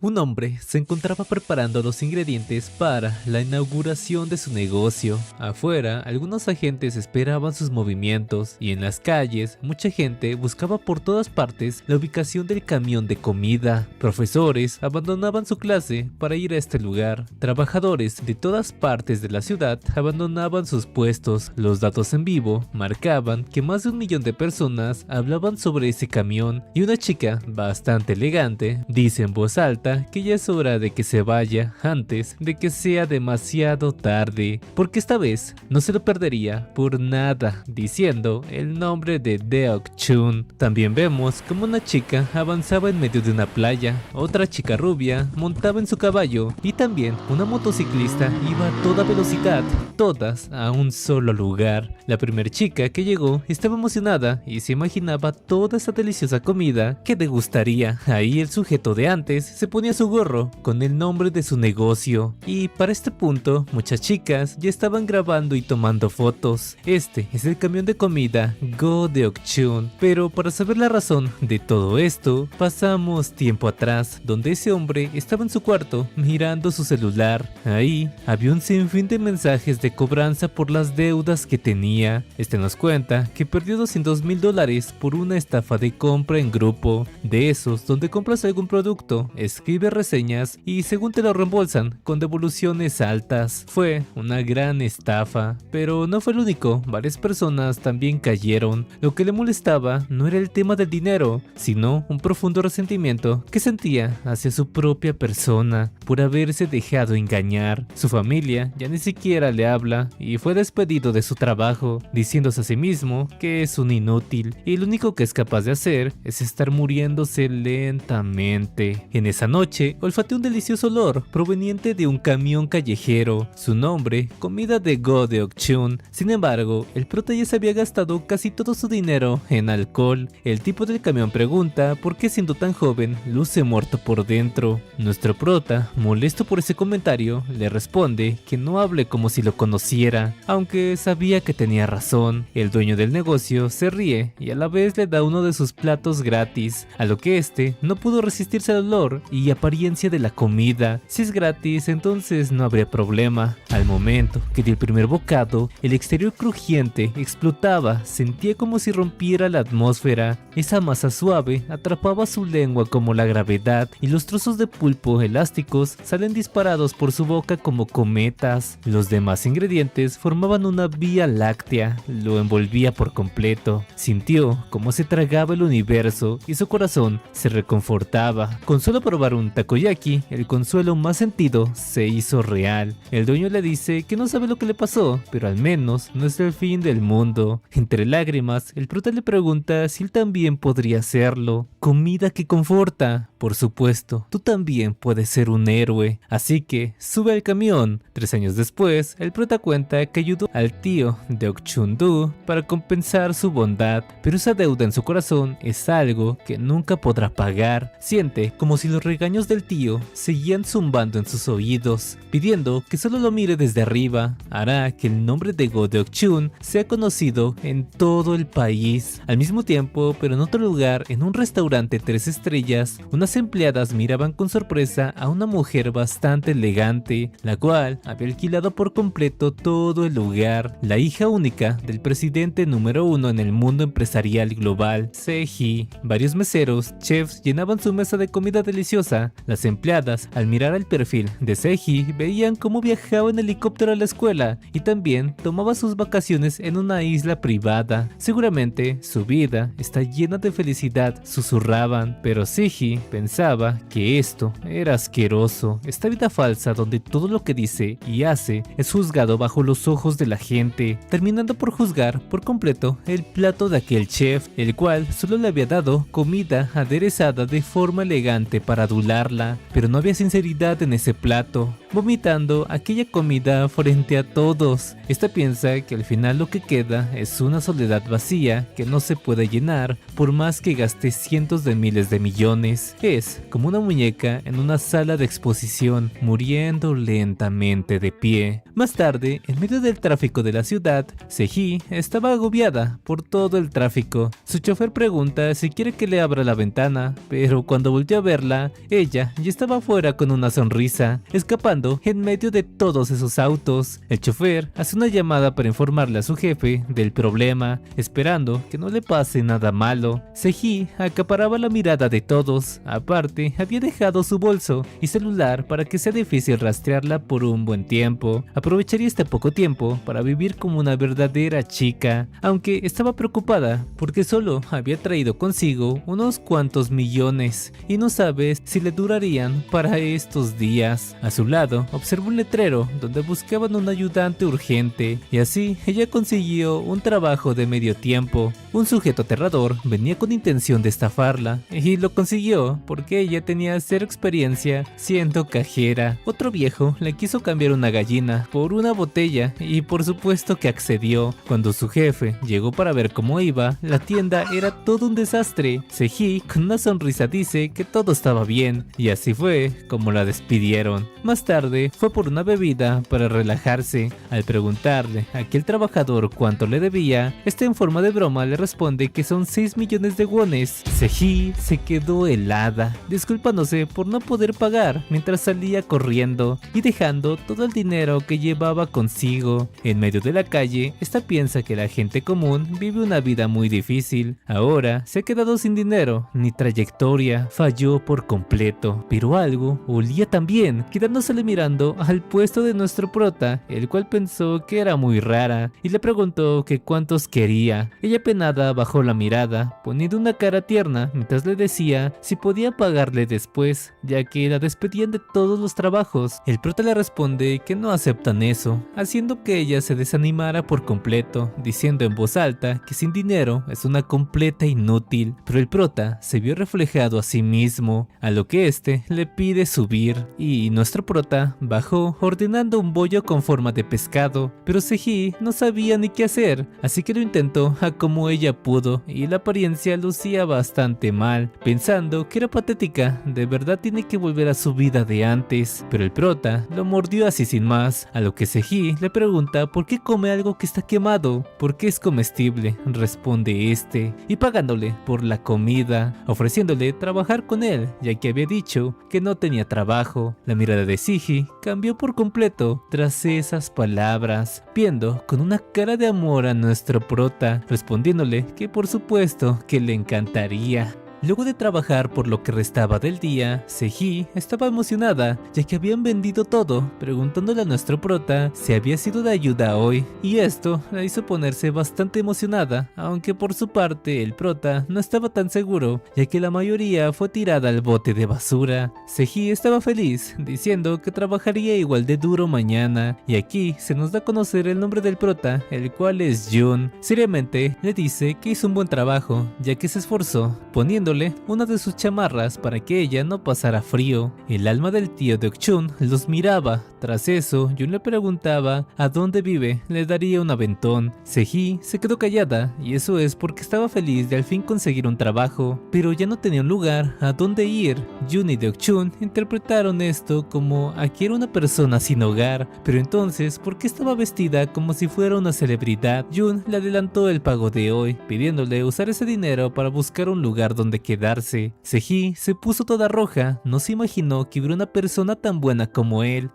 Un hombre se encontraba preparando los ingredientes para la inauguración de su negocio. Afuera, algunos agentes esperaban sus movimientos y en las calles, mucha gente buscaba por todas partes la ubicación del camión de comida. Profesores abandonaban su clase para ir a este lugar. Trabajadores de todas partes de la ciudad abandonaban sus puestos. Los datos en vivo marcaban que más de 1 millón de personas hablaban sobre ese camión y una chica bastante elegante dice en voz alta que ya es hora de que se vaya antes de que sea demasiado tarde, porque esta vez no se lo perdería por nada, diciendo el nombre de Deok Chun. También vemos como una chica avanzaba en medio de una playa, otra chica rubia montaba en su caballo y también una motociclista iba a toda velocidad, todas a un solo lugar. La primera chica que llegó estaba emocionada y se imaginaba toda esa deliciosa comida que degustaría. Ahí el sujeto de antes se ponía su gorro con el nombre de su negocio y para este punto muchas chicas ya estaban grabando y tomando fotos. Este es el camión de comida Go Deok Chun, pero para saber la razón de todo esto pasamos tiempo atrás donde ese hombre estaba en su cuarto mirando su celular. Ahí había un sinfín de mensajes de cobranza por las deudas que tenía. Este nos cuenta que perdió $200,000 por una estafa de compra en grupo, de esos donde compras algún producto, escribe reseñas y según te lo reembolsan con devoluciones altas. Fue una gran estafa, pero no fue el único, varias personas también cayeron. Lo que le molestaba no era el tema del dinero, sino un profundo resentimiento que sentía hacia su propia persona por haberse dejado engañar. Su familia ya ni siquiera le habla y fue despedido de su trabajo, diciéndose a sí mismo que es un inútil y lo único que es capaz de hacer es estar muriéndose lentamente. En esa noche olfateó un delicioso olor proveniente de un camión callejero. Su nombre, comida de Go Deok Chun. Sin embargo, el prota ya se había gastado casi todo su dinero en alcohol. El tipo del camión pregunta por qué siendo tan joven luce muerto por dentro. Nuestro prota, molesto por ese comentario, le responde que no hable como si lo conociera, aunque sabía que tenía razón. El dueño del negocio se ríe y a la vez le da uno de sus platos gratis, a lo que este no pudo resistirse al olor y apariencia de la comida. Si es gratis, entonces no habría problema. Al momento que dio el primer bocado, el exterior crujiente explotaba, sentía como si rompiera la atmósfera. Esa masa suave atrapaba su lengua como la gravedad y los trozos de pulpo elásticos salen disparados por su boca como cometas. Los demás ingredientes formaban una vía láctea, lo envolvía por completo. Sintió cómo se tragaba el universo y su corazón se reconfortaba. Con solo probar un takoyaki, el consuelo más sentido se hizo real. El dueño le dice que no sabe lo que le pasó, pero al menos no es el fin del mundo. Entre lágrimas, el prota le pregunta si él también podría hacerlo. Comida que conforta. Por supuesto, tú también puedes ser un héroe, así que sube al camión. 3 años después, el prota cuenta que ayudó al tío de Chun-do para compensar su bondad, pero esa deuda en su corazón es algo que nunca podrá pagar. Siente como si los regaños del tío seguían zumbando en sus oídos, pidiendo que solo lo mire desde arriba. Hará que el nombre de Go Deok Chun sea conocido en todo el país. Al mismo tiempo, pero en otro lugar, en un restaurante 3 estrellas, unas empleadas miraban con sorpresa a una mujer bastante elegante, la cual había alquilado por completo todo el lugar. La hija única del presidente número 1 en el mundo empresarial global, Seiji. Varios meseros, chefs llenaban su mesa de comida deliciosa. Las empleadas, al mirar el perfil de Seiji, veían cómo viajaba en helicóptero a la escuela y también tomaba sus vacaciones en una isla privada. Seguramente su vida está llena de felicidad, susurraban, pero Seiji pensaba que esto era asqueroso. Esta vida falsa donde todo lo que dice y hace es juzgado bajo los ojos de la gente, terminando por juzgar por completo el plato de aquel chef, el cual solo le había dado comida aderezada de forma elegante para adularla, pero no había sinceridad en ese plato. vomitando aquella comida frente a todos. Esta piensa que al final lo que queda es una soledad vacía que no se puede llenar por más que gaste cientos de miles de millones. Es como una muñeca en una sala de exposición, muriendo lentamente de pie. Más tarde, en medio del tráfico de la ciudad, Sehee estaba agobiada por todo el tráfico. Su chofer pregunta si quiere que le abra la ventana, pero cuando volteó a verla, ella ya estaba afuera con una sonrisa, escapando en medio de todos esos autos. El chofer hace una llamada para informarle a su jefe del problema, esperando que no le pase nada malo. Sehee acaparaba la mirada de todos. Aparte, había dejado su bolso y celular para que sea difícil rastrearla por un buen tiempo. Aprovecharía este poco tiempo para vivir como una verdadera chica, aunque estaba preocupada porque solo había traído consigo unos cuantos millones y no sabe si le durarían para estos días. A su lado observó un letrero donde buscaban un ayudante urgente y así ella consiguió un trabajo de medio tiempo. Un sujeto aterrador venía con intención de estafarla y lo consiguió porque ella tenía cero experiencia siendo cajera. Otro viejo le quiso cambiar una gallina por una botella y por supuesto que accedió. Cuando su jefe llegó para ver cómo iba, la tienda era todo un desastre. Sehee con una sonrisa dice que todo estaba bien y así fue como la despidieron. Más tarde fue por una bebida para relajarse. Al preguntarle a aquel trabajador cuánto le debía, este en forma de broma le responde que son 6 millones de wones. Sehee se quedó helada, disculpándose por no poder pagar mientras salía corriendo y dejando todo el dinero que llevaba consigo. En medio de la calle, esta piensa que la gente común vive una vida muy difícil. Ahora se ha quedado sin dinero ni trayectoria, falló por completo, pero algo olía también, quedándosele mirando al puesto de nuestro prota, el cual pensó que era muy rara y le preguntó que cuántos quería. Ella penada bajó la mirada, poniendo una cara tierna mientras le decía si podía pagarle después, ya que la despedían de todos los trabajos. El prota le responde que no aceptan eso, haciendo que ella se desanimara por completo, diciendo en voz alta que sin dinero es una completa inútil, pero el prota se vio reflejado a sí mismo, a lo que este le pide subir, y nuestro prota bajó ordenando un bollo con forma de pescado, pero Sehee no sabía ni qué hacer, así que lo intentó a como ella pudo, y la apariencia lucía bastante mal, pensando que era patética, de verdad tiene que volver a su vida de antes, pero el prota lo mordió así sin más, a lo que Sehee le pregunta por qué come algo que está quemado, porque es comestible, responde este, y pagándole por la comida, ofreciéndole trabajar con él, ya que había dicho que no tenía trabajo. La mirada de Sehee cambió por completo tras esas palabras, viendo con una cara de amor a nuestro prota, respondiéndole que por supuesto que le encantaría. Luego de trabajar por lo que restaba del día, Sehee estaba emocionada ya que habían vendido todo, preguntándole a nuestro prota si había sido de ayuda hoy, y esto la hizo ponerse bastante emocionada, aunque por su parte el prota no estaba tan seguro, ya que la mayoría fue tirada al bote de basura. Sehee estaba feliz, diciendo que trabajaría igual de duro mañana, y aquí se nos da a conocer el nombre del prota, el cual es Jun. Seriamente le dice que hizo un buen trabajo, ya que se esforzó, poniendo una de sus chamarras para que ella no pasara frío. El alma del tío de Ok-chun los miraba. Tras eso, Jun le preguntaba a dónde vive, le daría un aventón. Sehee se quedó callada, y eso es porque estaba feliz de al fin conseguir un trabajo, pero ya no tenía un lugar a dónde ir. Jun y de Ok-chun interpretaron esto como aquí era una persona sin hogar, pero entonces, ¿por qué estaba vestida como si fuera una celebridad? Jun le adelantó el pago de hoy, pidiéndole usar ese dinero para buscar un lugar donde quedarse. Sehee se puso toda roja, no se imaginó que hubiera una persona tan buena como él.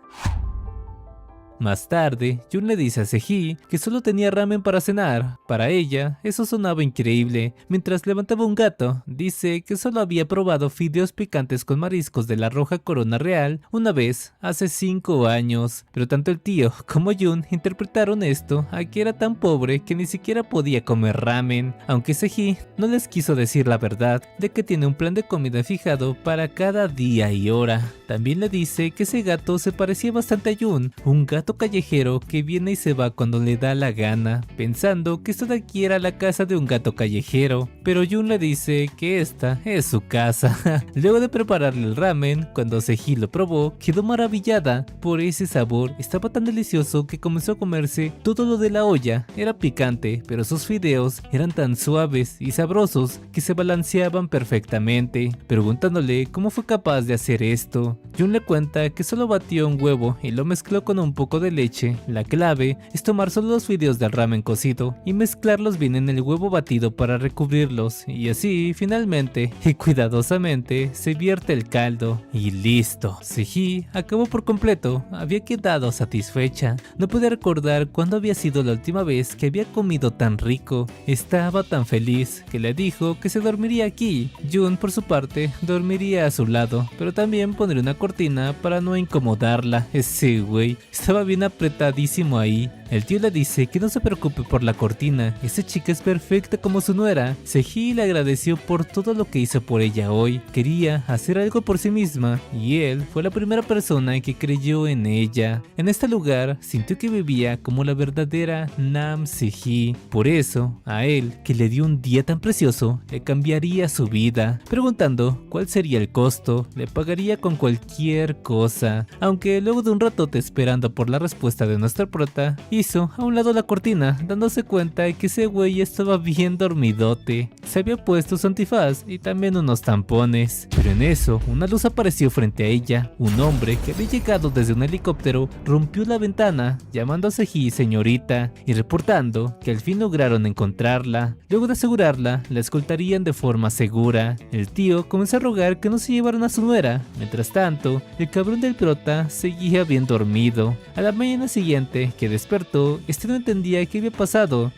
Más tarde, Jun le dice a Sehee que solo tenía ramen para cenar. Para ella, eso sonaba increíble. Mientras levantaba un gato, dice que solo había probado fideos picantes con mariscos de la Roja Corona Real una vez, hace 5 años. Pero tanto el tío como Jun interpretaron esto a que era tan pobre que ni siquiera podía comer ramen. Aunque Sehee no les quiso decir la verdad de que tiene un plan de comida fijado para cada día y hora. También le dice que ese gato se parecía bastante a Jun, un gato gato callejero que viene y se va cuando le da la gana, pensando que esta de aquí era la casa de un gato callejero, pero Jun le dice que esta es su casa. Luego de prepararle el ramen, cuando Seji lo probó, quedó maravillada por ese sabor, estaba tan delicioso que comenzó a comerse todo lo de la olla. Era picante, pero sus fideos eran tan suaves y sabrosos que se balanceaban perfectamente. Preguntándole cómo fue capaz de hacer esto, Jun le cuenta que solo batió un huevo y lo mezcló con un poco de leche. La clave es tomar solo los fideos del ramen cocido y mezclarlos bien en el huevo batido para recubrirlos, y así finalmente y cuidadosamente se vierte el caldo y listo. Seji acabó por completo, había quedado satisfecha, no podía recordar cuándo había sido la última vez que había comido tan rico, estaba tan feliz que le dijo que se dormiría aquí. Jun por su parte dormiría a su lado, pero también pondría una cortina para no incomodarla. Ese güey estaba bien apretadísimo ahí. El tío le dice que no se preocupe por la cortina, esa chica es perfecta como su nuera. Seji le agradeció por todo lo que hizo por ella hoy, quería hacer algo por sí misma y él fue la primera persona que creyó en ella. En este lugar sintió que vivía como la verdadera Nam Seji, por eso a él, que le dio un día tan precioso, le cambiaría su vida. Preguntando cuál sería el costo, le pagaría con cualquier cosa, aunque luego de un ratote esperando por la respuesta de nuestra prota, hizo a un lado la cortina, dándose cuenta de que ese güey estaba bien dormidote. Se había puesto su antifaz y también unos tampones, pero en eso una luz apareció frente a ella. Un hombre que había llegado desde un helicóptero rompió la ventana, llamando a Seji señorita y reportando que al fin lograron encontrarla. Luego de asegurarla, la escoltarían de forma segura. El tío comenzó a rogar que no se llevaran a su nuera. Mientras tanto, el cabrón del prota seguía bien dormido. A la mañana siguiente que despertó, este no entendía qué había pasado.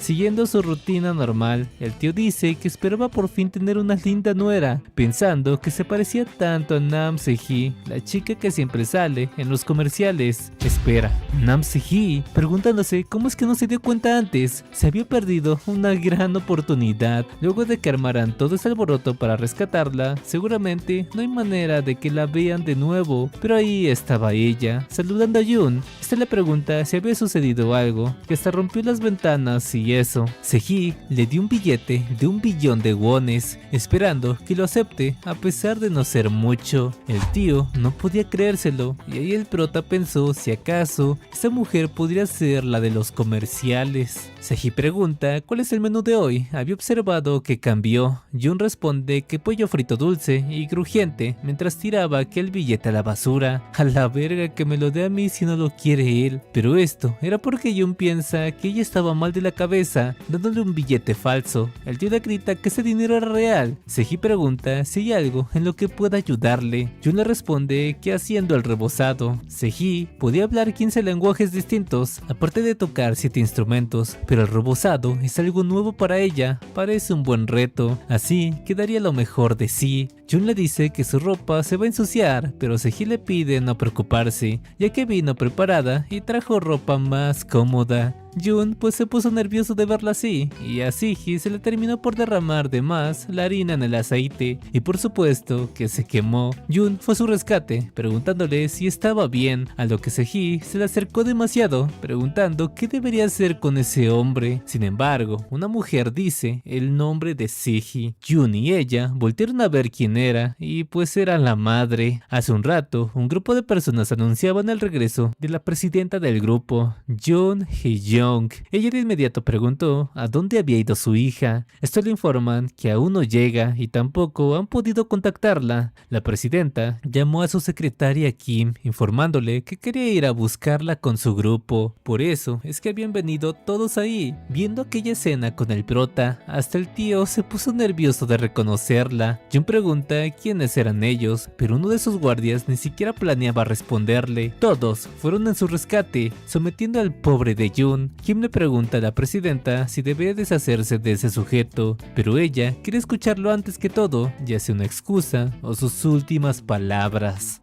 Siguiendo su rutina normal, el tío dice que esperaba por fin tener una linda nuera, pensando que se parecía tanto a Nam Seji, la chica que siempre sale en los comerciales. Espera, ¿Nam Seji? Preguntándose cómo es que no se dio cuenta antes, se había perdido una gran oportunidad. Luego de que armaran todo ese alboroto para rescatarla, seguramente no hay manera de que la vean de nuevo, pero ahí estaba ella, saludando a Jun. Este le pregunta si había sucedido algo, que hasta rompió las ventanas y eso. Seji le dio un billete de 1 billón de wones, esperando que lo acepte a pesar de no ser mucho. El tío no podía creérselo y ahí el prota pensó si acaso esa mujer podría ser la de los comerciales. Seji pregunta cuál es el menú de hoy, había observado que cambió. Jun responde que pollo frito dulce y crujiente mientras tiraba aquel billete a la basura. A la verga que me lo dé a mí si no lo quiere él. Pero esto era porque Jun piensa que ella estaba mal de la cabeza, dándole un billete falso. El tío le grita que ese dinero era real. Seji pregunta si hay algo en lo que pueda ayudarle. Jun le responde que haciendo el rebozado. Seji podía hablar 15 lenguajes distintos, aparte de tocar 7 instrumentos, pero el rebozado es algo nuevo para ella, parece un buen reto, así que daría lo mejor de sí. Jun le dice que su ropa se va a ensuciar, pero Seji le pide no preocuparse, ya que vino preparada y trajo ropa más cómoda. Jun pues se puso nervioso de verla así, y a Seji se le terminó por derramar de más la harina en el aceite, y por supuesto que se quemó. Jun fue a su rescate, preguntándole si estaba bien, a lo que Seji se le acercó demasiado, preguntando qué debería hacer con ese hombre. Sin embargo, una mujer dice el nombre de Seji. Jun y ella voltearon a ver quién era, y pues era la madre. Hace un rato, un grupo de personas anunciaban el regreso de la presidenta del grupo, Jun Hye-young. Ella de inmediato preguntó a dónde había ido su hija. Esto le informan que aún no llega y tampoco han podido contactarla. La presidenta llamó a su secretaria Kim, informándole que quería ir a buscarla con su grupo. Por eso es que habían venido todos ahí. Viendo aquella escena con el prota, hasta el tío se puso nervioso de reconocerla. Jun pregunta quiénes eran ellos, pero uno de sus guardias ni siquiera planeaba responderle. Todos fueron en su rescate, sometiendo al pobre de Jun. Kim le pregunta a la presidenta si debe deshacerse de ese sujeto, pero ella quiere escucharlo antes que todo, ya sea una excusa o sus últimas palabras.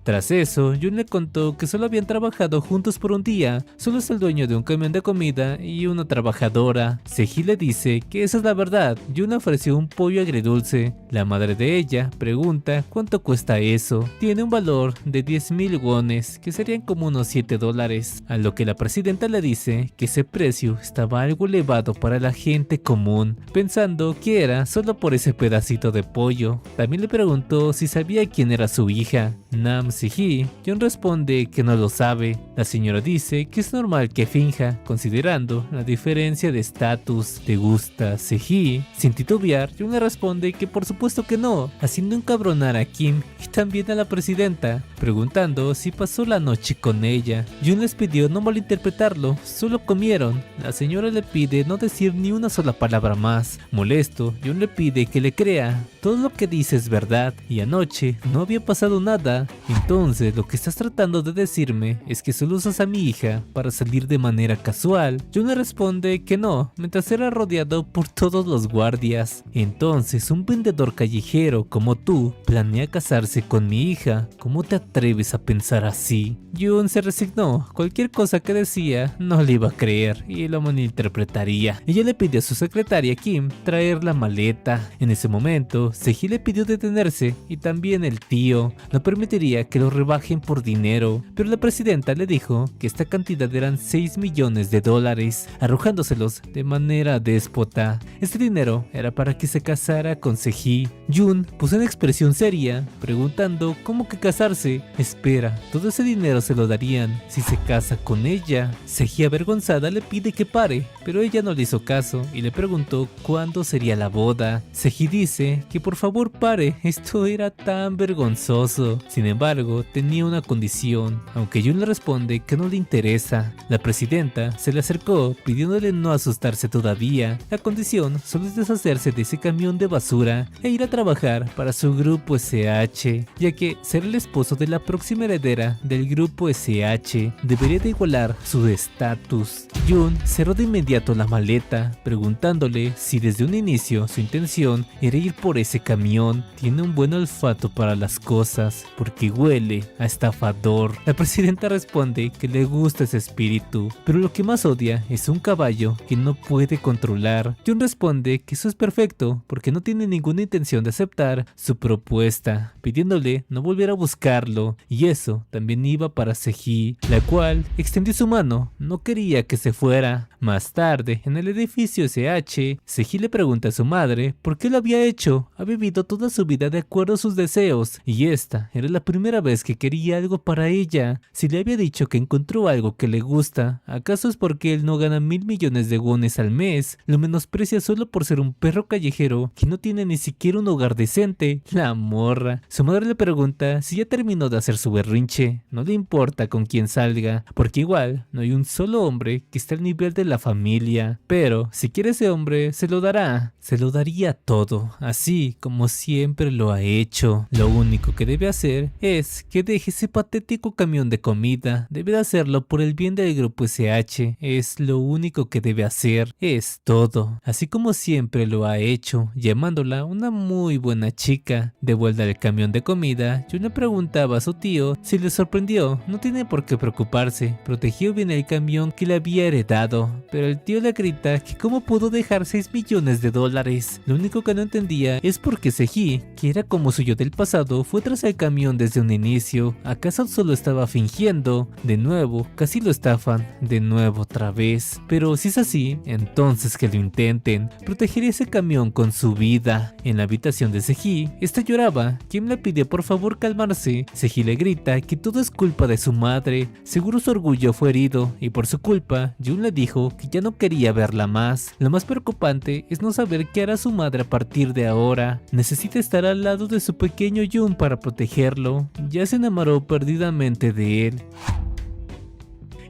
Tras eso, Jun le contó que solo habían trabajado juntos por un día, solo es el dueño de un camión de comida y una trabajadora. Sehee le dice que esa es la verdad. Jun ofreció un pollo agridulce. La madre de ella pregunta cuánto cuesta eso. Tiene un valor de 10,000 wones, que serían como unos $7, a lo que la presidenta le dice que ese precio estaba algo elevado para la gente común, pensando que era solo por ese pedacito de pollo. También le preguntó si sabía quién era su hija, Nam Sehee. Jun responde que no lo sabe. La señora dice que es normal que finja, considerando la diferencia de estatus. ¿Te gusta Sehee? Sin titubear, Jun le responde que por supuesto que no, haciendo encabronar a Kim y también a la presidenta, preguntando si pasó la noche con ella. Jun les pidió no malinterpretarlo, solo comieron. La señora le pide no decir ni una sola palabra más. Molesto, Jun le pide que le crea. Todo lo que dice es verdad y anoche no había pasado nada. Entonces lo que estás tratando de decirme es que solo usas a mi hija para salir de manera casual. Jun le responde que no, mientras era rodeado por todos los guardias. Entonces un vendedor callejero como tú planea casarse con mi hija. ¿Cómo te atreves a pensar así? Jun se resignó. Cualquier cosa que decía no le iba a creer y lo malinterpretaría. Ella le pidió a su secretaria Kim traer la maleta. En ese momento, Sehee le pidió detenerse y también el tío. No permitiría que lo rebajen por dinero, pero la presidenta le dijo que esta cantidad eran 6 millones de dólares, arrojándoselos de manera déspota. Este dinero era para que se casara con Sehee. Jun puso una expresión seria, preguntando cómo que casarse. Espera, todo ese dinero se lo darían si se casa con ella. Sehee, avergonzada, le pide que pare, pero ella no le hizo caso y le preguntó cuándo sería la boda. Sehee dice que por favor pare, esto era tan vergonzoso. Sin embargo, tenía una condición, aunque Jun le responde que no le interesa. La presidenta se le acercó pidiéndole no asustarse todavía. La condición solo es deshacerse de ese camión de basura e ir a trabajar para su grupo SH, ya que ser el esposo de la próxima heredera del grupo SH debería de igualar su estatus. Jun cerró de inmediato la maleta, preguntándole si desde un inicio su intención era ir por ese camión. Tiene un buen olfato para las cosas, porque huele a estafador. La presidenta responde que le gusta ese espíritu, pero lo que más odia es un caballo que no puede controlar. Jun responde que eso es perfecto, porque no tiene ninguna intención de aceptar su propuesta, pidiéndole no volver a buscarlo, y eso también iba para Sehee, la cual extendió su mano, no quería que se fuera. Más tarde, en el edificio SH, Sehee le pregunta a su madre por qué lo había hecho. Ha vivido toda su vida de acuerdo a sus deseos, y esta era la primera vez que quería algo para ella. Si le había dicho que encontró algo que le gusta, ¿acaso es porque él no gana 1,000 millones de wones al mes? Lo menosprecia solo por ser un perro callejero que no tiene ni siquiera un hogar decente. La morra. Su madre le pregunta si ya terminó de hacer su berrinche. No le importa con quién salga, porque igual no hay un solo hombre que esté al nivel de la familia. Pero si quiere ese hombre, se lo dará. Se lo daría todo, así como siempre lo ha hecho. Lo único que debe hacer es que deje ese patético camión de comida. Debe de hacerlo por el bien del grupo SH. Es lo único que debe hacer. Es todo. Así como siempre lo ha hecho, llamándola una muy buena chica. De vuelta al camión de comida, Jun le preguntaba a su tío si le sorprendió. No tiene por qué preocuparse. Protegió bien el camión que le había heredado. Pero el tío le grita que cómo pudo dejar 6 millones de dólares. Lo único que no entendía es por qué Sehee, que era como su yo del pasado, fue tras el camión desde un inicio. ¿Acaso solo estaba fingiendo? De nuevo, casi lo estafan. De nuevo otra vez. Pero si es así, entonces que lo intenten. Protegería ese camión con su vida. En la habitación de Sehee, esta lloraba. Kim le pide por favor calmarse. Sehee le grita que todo es culpa de su madre. Seguro su orgullo fue herido y por su culpa, Jun le dijo que ya no quería verla más. Lo más preocupante es no saber qué hará su madre a partir de ahora. Necesita estar al lado de su pequeño Jun para protegerlo. Ya se enamoró perdidamente de él.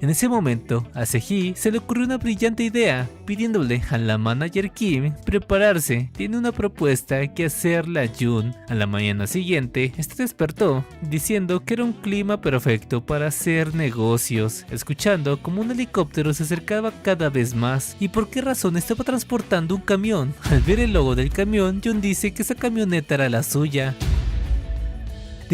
En ese momento, a Sehee se le ocurrió una brillante idea, pidiéndole a la manager Kim prepararse. Tiene una propuesta que hacerle a Jun. A la mañana siguiente, este despertó, diciendo que era un clima perfecto para hacer negocios, escuchando como un helicóptero se acercaba cada vez más. ¿Y por qué razón estaba transportando un camión? Al ver el logo del camión, Jun dice que esa camioneta era la suya.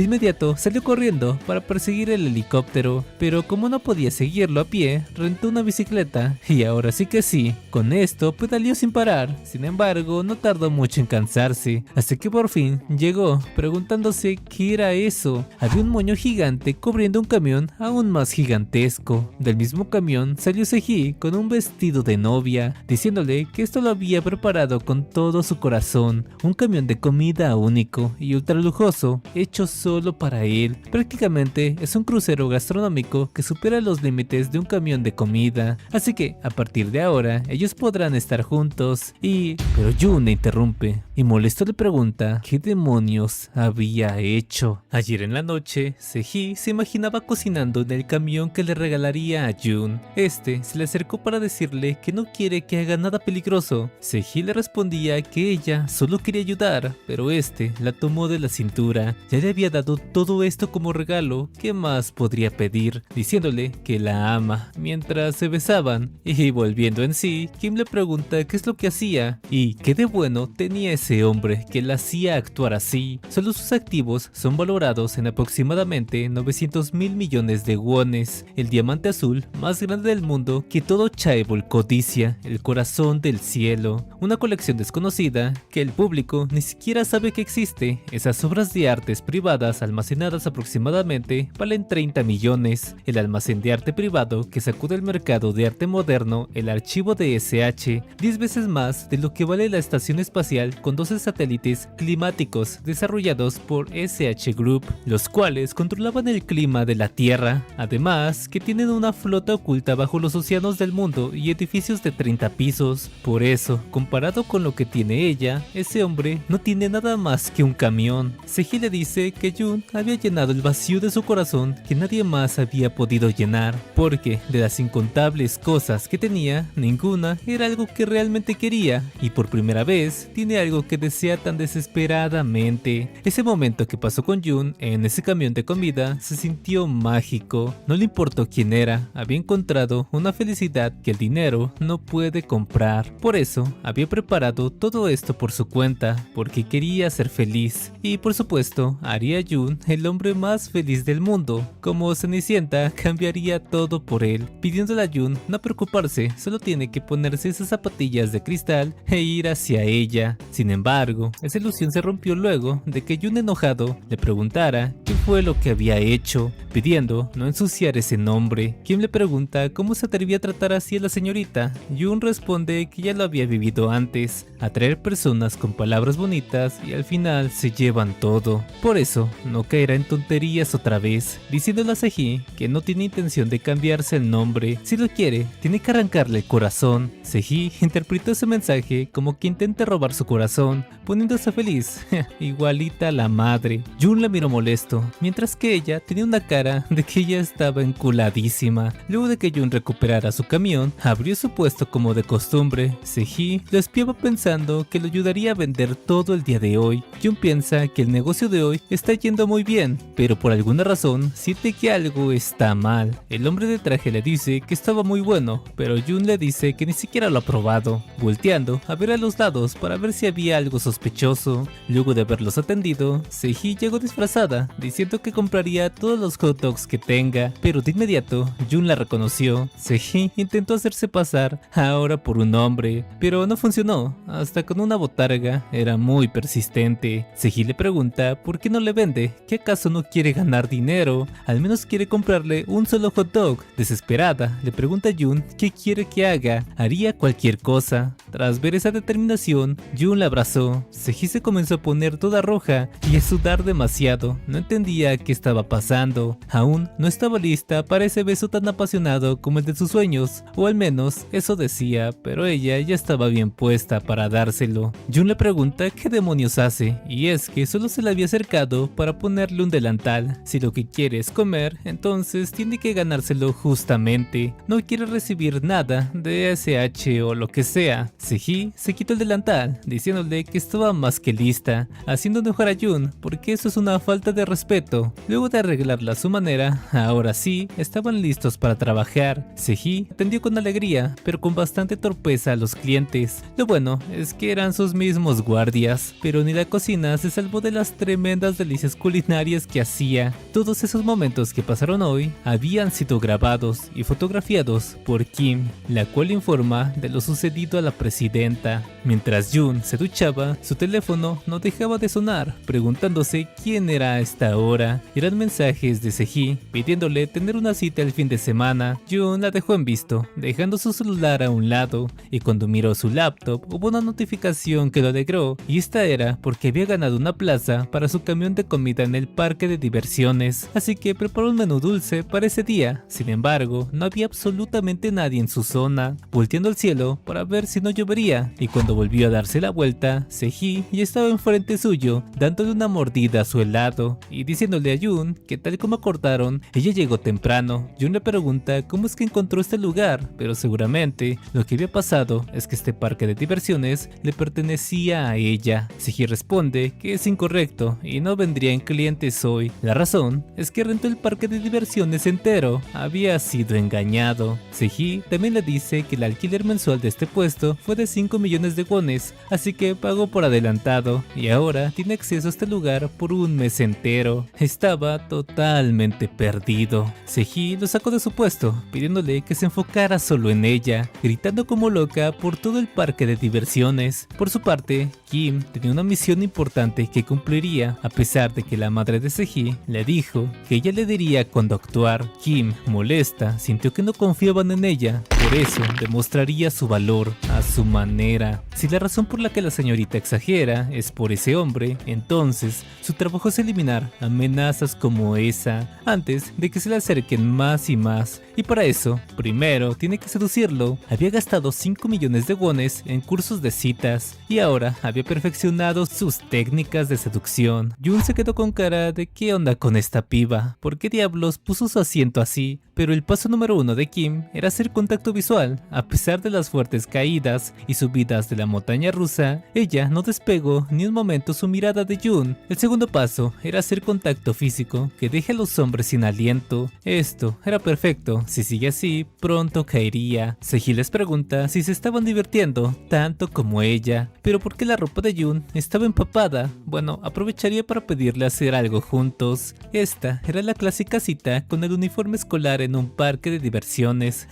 De inmediato salió corriendo para perseguir el helicóptero, pero como no podía seguirlo a pie, rentó una bicicleta y ahora sí que sí, con esto pedaleó sin parar. Sin embargo, no tardó mucho en cansarse, hasta que por fin llegó, preguntándose qué era eso. Había un moño gigante cubriendo un camión aún más gigantesco. Del mismo camión salió Seji con un vestido de novia, diciéndole que esto lo había preparado con todo su corazón, un camión de comida único y ultra lujoso, hecho solo para él. Prácticamente es un crucero gastronómico que supera los límites de un camión de comida, así que a partir de ahora ellos podrán estar juntos. Pero Jun le interrumpe y molesto le pregunta qué demonios había hecho. Ayer en la noche, Seji se imaginaba cocinando en el camión que le regalaría a Jun. Este se le acercó para decirle que no quiere que haga nada peligroso. Seji le respondía que ella solo quería ayudar, pero este la tomó de la cintura. Ya le había dado todo esto como regalo, ¿qué más podría pedir? Diciéndole que la ama. Mientras se besaban y volviendo en sí, Kim le pregunta qué es lo que hacía y qué de bueno tenía ese hombre que la hacía actuar así. Solo sus activos son valorados en aproximadamente 900.000 millones de wones, el diamante azul más grande del mundo que todo Chaebol codicia, el corazón del cielo, una colección desconocida que el público ni siquiera sabe que existe. Esas obras de artes privadas almacenadas aproximadamente valen 30 millones, el almacén de arte privado que sacude el mercado de arte moderno, el archivo de SH, 10 veces más de lo que vale la estación espacial con 12 satélites climáticos desarrollados por SH Group, los cuales controlaban el clima de la Tierra, además que tienen una flota oculta bajo los océanos del mundo y edificios de 30 pisos. Por eso, comparado con lo que tiene ella, ese hombre no tiene nada más que un camión. Seji le dice que Jun había llenado el vacío de su corazón que nadie más había podido llenar, porque de las incontables cosas que tenía, ninguna era algo que realmente quería, y por primera vez tiene algo que desea tan desesperadamente. Ese momento que pasó con Jun en ese camión de comida se sintió mágico. No le importó quién era, había encontrado una felicidad que el dinero no puede comprar. Por eso había preparado todo esto por su cuenta, porque quería ser feliz. Y por supuesto, haría a Jun el hombre más feliz del mundo. Como Cenicienta, cambiaría todo por él, pidiéndole a Jun no preocuparse, solo tiene que ponerse esas zapatillas de cristal e ir hacia ella. Sin embargo, esa ilusión se rompió luego de que Jun, enojado, le preguntara qué fue lo que había hecho, pidiendo no ensuciar ese nombre. Kim le pregunta cómo se atrevía a tratar así a la señorita. Jun responde que ya lo había vivido antes, atraer personas con palabras bonitas y al final se llevan todo. Por eso, no caerá en tonterías otra vez, diciéndole a Seji que no tiene intención de cambiarse el nombre. Si lo quiere, tiene que arrancarle el corazón. Seji interpretó ese mensaje como que intenta robar su corazón, poniéndose feliz, igualita a la madre. Jun la miró molesto, mientras que ella tenía una cara de que ella estaba enculadísima. Luego de que Jun recuperara su camión, abrió su puesto como de costumbre. Seji lo espiaba pensando que lo ayudaría a vender todo el día de hoy. Jun piensa que el negocio de hoy está yendo muy bien, pero por alguna razón siente que algo está mal. El hombre de traje le dice que estaba muy bueno, pero Jun le dice que ni siquiera lo ha probado, volteando a ver a los lados para ver si había algo sospechoso. Luego de haberlos atendido, Seji llegó disfrazada, diciendo que compraría todos los hot dogs que tenga, pero de inmediato Jun la reconoció. Seji intentó hacerse pasar ahora por un hombre, pero no funcionó, hasta con una botarga. Era muy persistente. Seji le pregunta por qué no le vende, que acaso no quiere ganar dinero, al menos quiere comprarle un solo hot dog. Desesperada, le pregunta a Jun qué quiere que haga, haría cualquier cosa. Tras ver esa determinación, Jun la abrazó. Seji se comenzó a poner toda roja y a sudar demasiado, no entendía qué estaba pasando. Aún no estaba lista para ese beso tan apasionado como el de sus sueños, o al menos eso decía, pero ella ya estaba bien puesta para dárselo. Jun le pregunta qué demonios hace, y es que solo se le había acercado para ponerle un delantal. Si lo que quiere es comer, entonces tiene que ganárselo justamente. No quiere recibir nada de SH o lo que sea. Seji se quitó el delantal, diciéndole que estaba más que lista, haciendo enojar a Jun porque eso es una falta de respeto. Luego de arreglarla a su manera, ahora sí, estaban listos para trabajar. Seji atendió con alegría, pero con bastante torpeza a los clientes. Lo bueno es que eran sus mismos guardias, pero ni la cocina se salvó de las tremendas delicias delicias culinarias que hacía. Todos esos momentos que pasaron hoy habían sido grabados y fotografiados por Kim, la cual informa de lo sucedido a la presidenta. Mientras Jun se duchaba, su teléfono no dejaba de sonar, preguntándose quién era a esta hora. Eran mensajes de Sehee pidiéndole tener una cita el fin de semana. Jun la dejó en visto, dejando su celular a un lado, y cuando miró su laptop hubo una notificación que lo alegró, y esta era porque había ganado una plaza para su camión de comida en el parque de diversiones, así que preparó un menú dulce para ese día. Sin embargo, no había absolutamente nadie en su zona, volteando al cielo para ver si no llovería, y cuando volvió a darse la vuelta, Sehee ya estaba enfrente suyo, dándole una mordida a su helado y diciéndole a Jun que tal como acordaron, ella llegó temprano. Jun le pregunta cómo es que encontró este lugar, pero seguramente lo que había pasado es que este parque de diversiones le pertenecía a ella. Sehee responde que es incorrecto y no vendrían clientes hoy. La razón es que rentó el parque de diversiones entero, había sido engañado. Sehee también le dice que el alquiler mensual de este puesto fue de 5 millones de wones, así que pagó por adelantado y ahora tiene acceso a este lugar por un mes entero. Estaba totalmente perdido. Sehee lo sacó de su puesto, pidiéndole que se enfocara solo en ella, gritando como loca por todo el parque de diversiones. Por su parte, Kim tenía una misión importante que cumpliría, a pesar de que la madre de Sehee le dijo que ella le diría cuándo actuar. Kim, molesta, sintió que no confiaban en ella, por eso demostraría su valor a su manera. Si la razón por la que la señorita exagera es por ese hombre, entonces su trabajo es eliminar amenazas como esa antes de que se le acerquen más y más, y para eso primero tiene que seducirlo. Había gastado 5 millones de wones en cursos de citas y ahora había perfeccionado sus técnicas de seducción. Jun se quedó con cara de ¿qué onda con esta piba? ¿Por qué diablos puso su asiento así? Pero el paso número 1 de Kim era hacer contacto visual. A pesar de las fuertes caídas y subidas de la montaña rusa, ella no despegó ni un momento su mirada de Jun. El segundo paso era hacer contacto físico que deje a los hombres sin aliento. Esto era perfecto, si sigue así, pronto caería. Sehee les pregunta si se estaban divirtiendo tanto como ella, pero ¿por qué la ropa de Jun estaba empapada? Bueno, aprovecharía para pedirle hacer algo juntos. Esta era la clásica cita con el uniforme escolar en un parque de diversiones.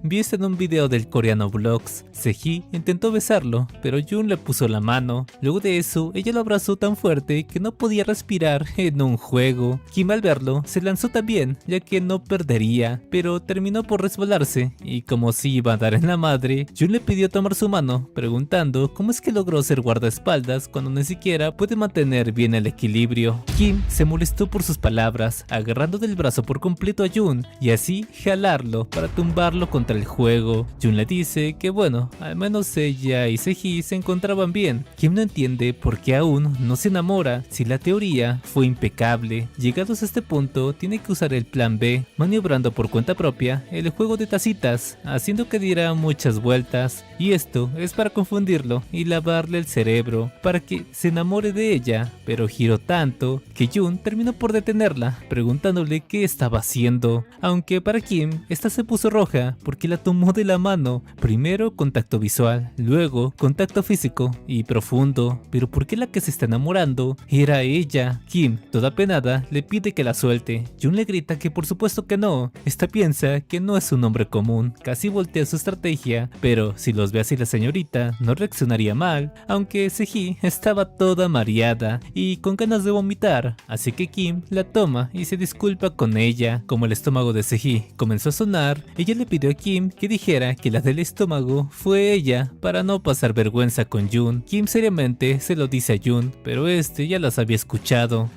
Vi esto en un video del coreano Vlogs. Sehee intentó besarlo, pero Jun le puso la mano. Luego de eso, ella lo abrazó tan fuerte que no podía respirar en un juego. Kim al verlo se lanzó también, ya que no perdería, pero terminó por resbalarse, y como si iba a dar en la madre, Jun le pidió tomar su mano, preguntando cómo es que logró ser guardaespaldas cuando ni siquiera puede mantener bien el equilibrio. Kim se molestó por sus palabras, agarrando del brazo por completo a Jun y así jalarlo para tumbarlo contra el juego. Jun le dice que bueno, al menos ella y Sehee se encontraban bien. Kim no entiende por qué aún no se enamora si la teoría fue impecable. Llegados a este punto, tiene que usar el plan B, maniobrando por cuenta propia el juego de tacitas, haciendo que diera muchas vueltas, y esto es para confundirlo y lavarle el cerebro para que se enamore de ella, pero giró tanto que Jun terminó por detenerla, preguntándole qué estaba haciendo, aunque para Kim esta se puso roja porque la tomó de la mano. Primero contacto visual, luego contacto físico y profundo, pero ¿por qué la que se está enamorando era ella? Kim, toda penada, le pide que la suelte. Jun le grita que por supuesto que no, esta piensa que no es un hombre común, casi voltea su estrategia, pero si los ve así la señorita no reaccionaría mal, aunque Sehee estaba toda mareada y con ganas de vomitar, así que Kim la toma y se disculpa con ella. Como el estómago de Sehee comenzó a sonar, ella le pidió a Kim que dijera que la del estómago fue ella para no pasar vergüenza con Jun. Kim seriamente se lo dice a Jun, pero este ya las había escuchado.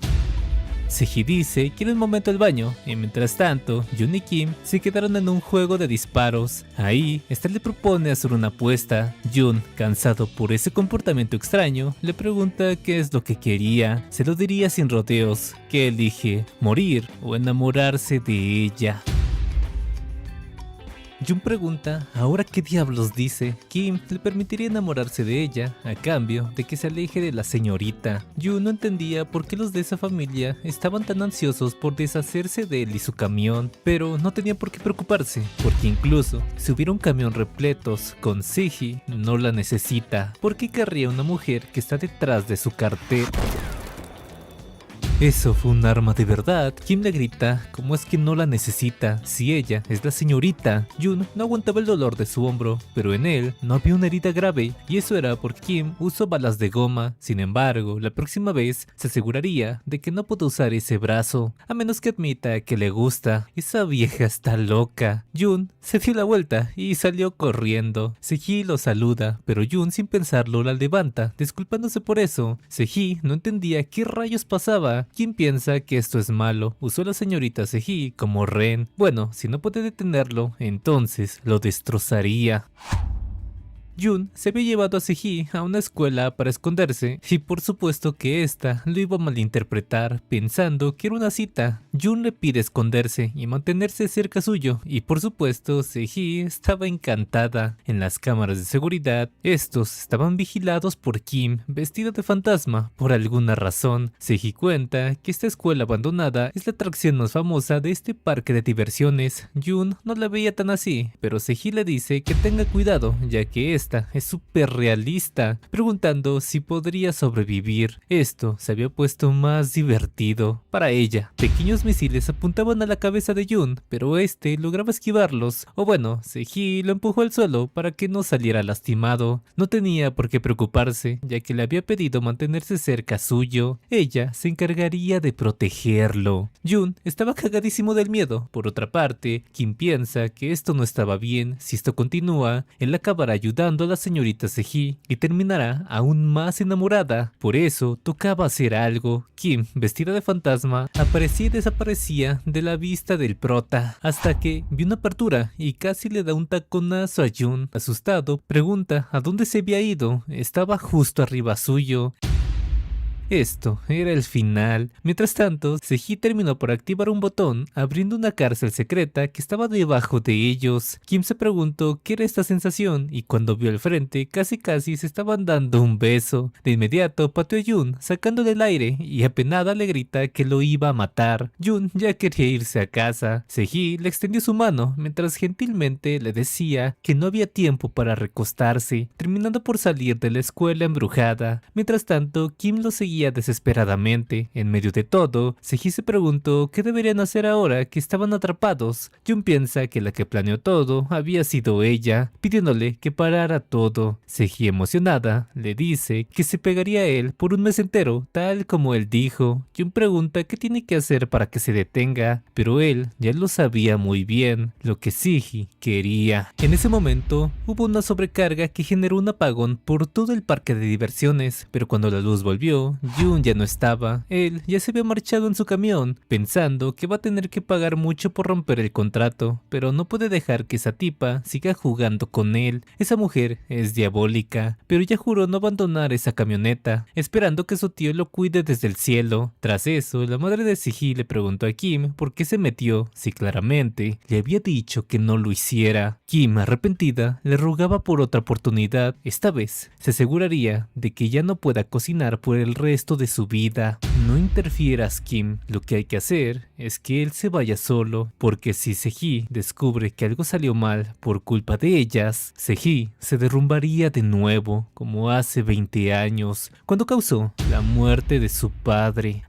Sehee dice que era el momento del baño, y mientras tanto, Jun y Kim se quedaron en un juego de disparos. Ahí, este le propone hacer una apuesta. Jun, cansado por ese comportamiento extraño, le pregunta qué es lo que quería. Se lo diría sin rodeos. ¿Qué elige? ¿Morir o enamorarse de ella? Jun pregunta, ¿ahora qué diablos dice? Kim le permitiría enamorarse de ella a cambio de que se aleje de la señorita. Jun no entendía por qué los de esa familia estaban tan ansiosos por deshacerse de él y su camión, pero no tenía por qué preocuparse, porque incluso si hubiera un camión repletos con Sehee, no la necesita. ¿Por qué querría una mujer que está detrás de su cartera? Eso fue un arma de verdad. Kim le grita cómo es que no la necesita si ella es la señorita. Jun no aguantaba el dolor de su hombro, pero en él no había una herida grave y eso era porque Kim usó balas de goma. Sin embargo, la próxima vez se aseguraría de que no puede usar ese brazo, a menos que admita que le gusta. Esa vieja está loca. Jun se dio la vuelta y salió corriendo. Sehee lo saluda, pero Jun sin pensarlo la levanta, disculpándose por eso. Sehee no entendía qué rayos pasaba. ¿Quién piensa que esto es malo? Usó a la señorita Sehee como rehén. Bueno, si no puede detenerlo, entonces lo destrozaría. Jun se había llevado a Sehee a una escuela para esconderse y por supuesto que ésta lo iba a malinterpretar pensando que era una cita. Jun le pide esconderse y mantenerse cerca suyo y por supuesto Sehee estaba encantada. En las cámaras de seguridad, estos estaban vigilados por Kim vestida de fantasma por alguna razón. Sehee cuenta que esta escuela abandonada es la atracción más famosa de este parque de diversiones. Jun no la veía tan así, pero Sehee le dice que tenga cuidado ya que esta es súper realista, preguntando si podría sobrevivir. Esto se había puesto más divertido para ella. Pequeños misiles apuntaban a la cabeza de Jun, pero este lograba esquivarlos. O bueno, Sehee lo empujó al suelo para que no saliera lastimado. No tenía por qué preocuparse, ya que le había pedido mantenerse cerca suyo. Ella se encargaría de protegerlo. Jun estaba cagadísimo del miedo. Por otra parte, Kim piensa que esto no estaba bien. Si esto continúa, él acabará ayudando a la señorita Sehee y terminará aún más enamorada. Por eso tocaba hacer algo. Kim, vestida de fantasma, aparecía y desaparecía de la vista del prota hasta que vio una apertura y casi le da un taconazo a Jun. Asustado, pregunta a dónde se había ido. Estaba justo arriba suyo. Esto era el final. Mientras tanto, Sehee terminó por activar un botón, abriendo una cárcel secreta que estaba debajo de ellos. Kim se preguntó qué era esta sensación y cuando vio al frente, casi se estaban dando un beso. De inmediato pateó a Jun, sacándole el aire y apenada le grita que lo iba a matar. Jun ya quería irse a casa. Sehee le extendió su mano mientras gentilmente le decía que no había tiempo para recostarse, terminando por salir de la escuela embrujada. Mientras tanto, Kim lo seguía desesperadamente. En medio de todo, Sehee se preguntó qué deberían hacer ahora que estaban atrapados. Jun piensa que la que planeó todo había sido ella, pidiéndole que parara todo. Sehee, emocionada, le dice que se pegaría a él por un mes entero, tal como él dijo. Jun pregunta qué tiene que hacer para que se detenga, pero él ya lo sabía muy bien, lo que Sehee quería. En ese momento, hubo una sobrecarga que generó un apagón por todo el parque de diversiones, pero cuando la luz volvió, Jun ya no estaba. Él ya se había marchado en su camión, pensando que va a tener que pagar mucho por romper el contrato, pero no puede dejar que esa tipa siga jugando con él. Esa mujer es diabólica, pero ya juró no abandonar esa camioneta, esperando que su tío lo cuide desde el cielo. Tras eso, la madre de Sehee le preguntó a Kim por qué se metió, si claramente le había dicho que no lo hiciera. Kim, arrepentida, le rogaba por otra oportunidad. Esta vez se aseguraría de que ya no pueda cocinar por el resto de su vida. No interfieras, Kim. Lo que hay que hacer es que él se vaya solo, porque si Sehee descubre que algo salió mal por culpa de ellas, Sehee se derrumbaría de nuevo, como hace 20 años, cuando causó la muerte de su padre.